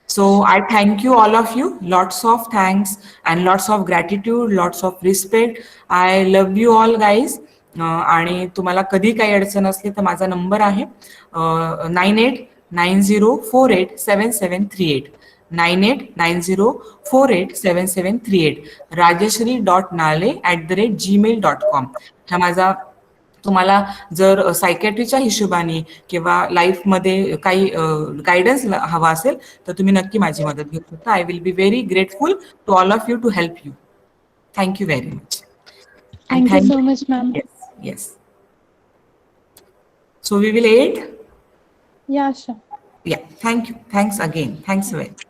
So I thank you, all of you. Lots of thanks and lots of gratitude, lots of respect. I love you all, guys. आणि तुम्हाला कधी काही अडचण असली तर माझा नंबर आहे 9890487738, 9890487738, rajeshri.nale@gmail.com. हा माझा, तुम्हाला जर सायकॅट्रीच्या हिशोबाने किंवा लाईफमध्ये काही गायडन्स हवा असेल तर तुम्ही नक्की माझी मदत घेऊ शकता. I will be very grateful to all of you to help you. Thank you very much. Thank you so much ma'am. Yes. So we will end. Yeah, sure. Yeah. Thank you. Thanks again. Thanks very much.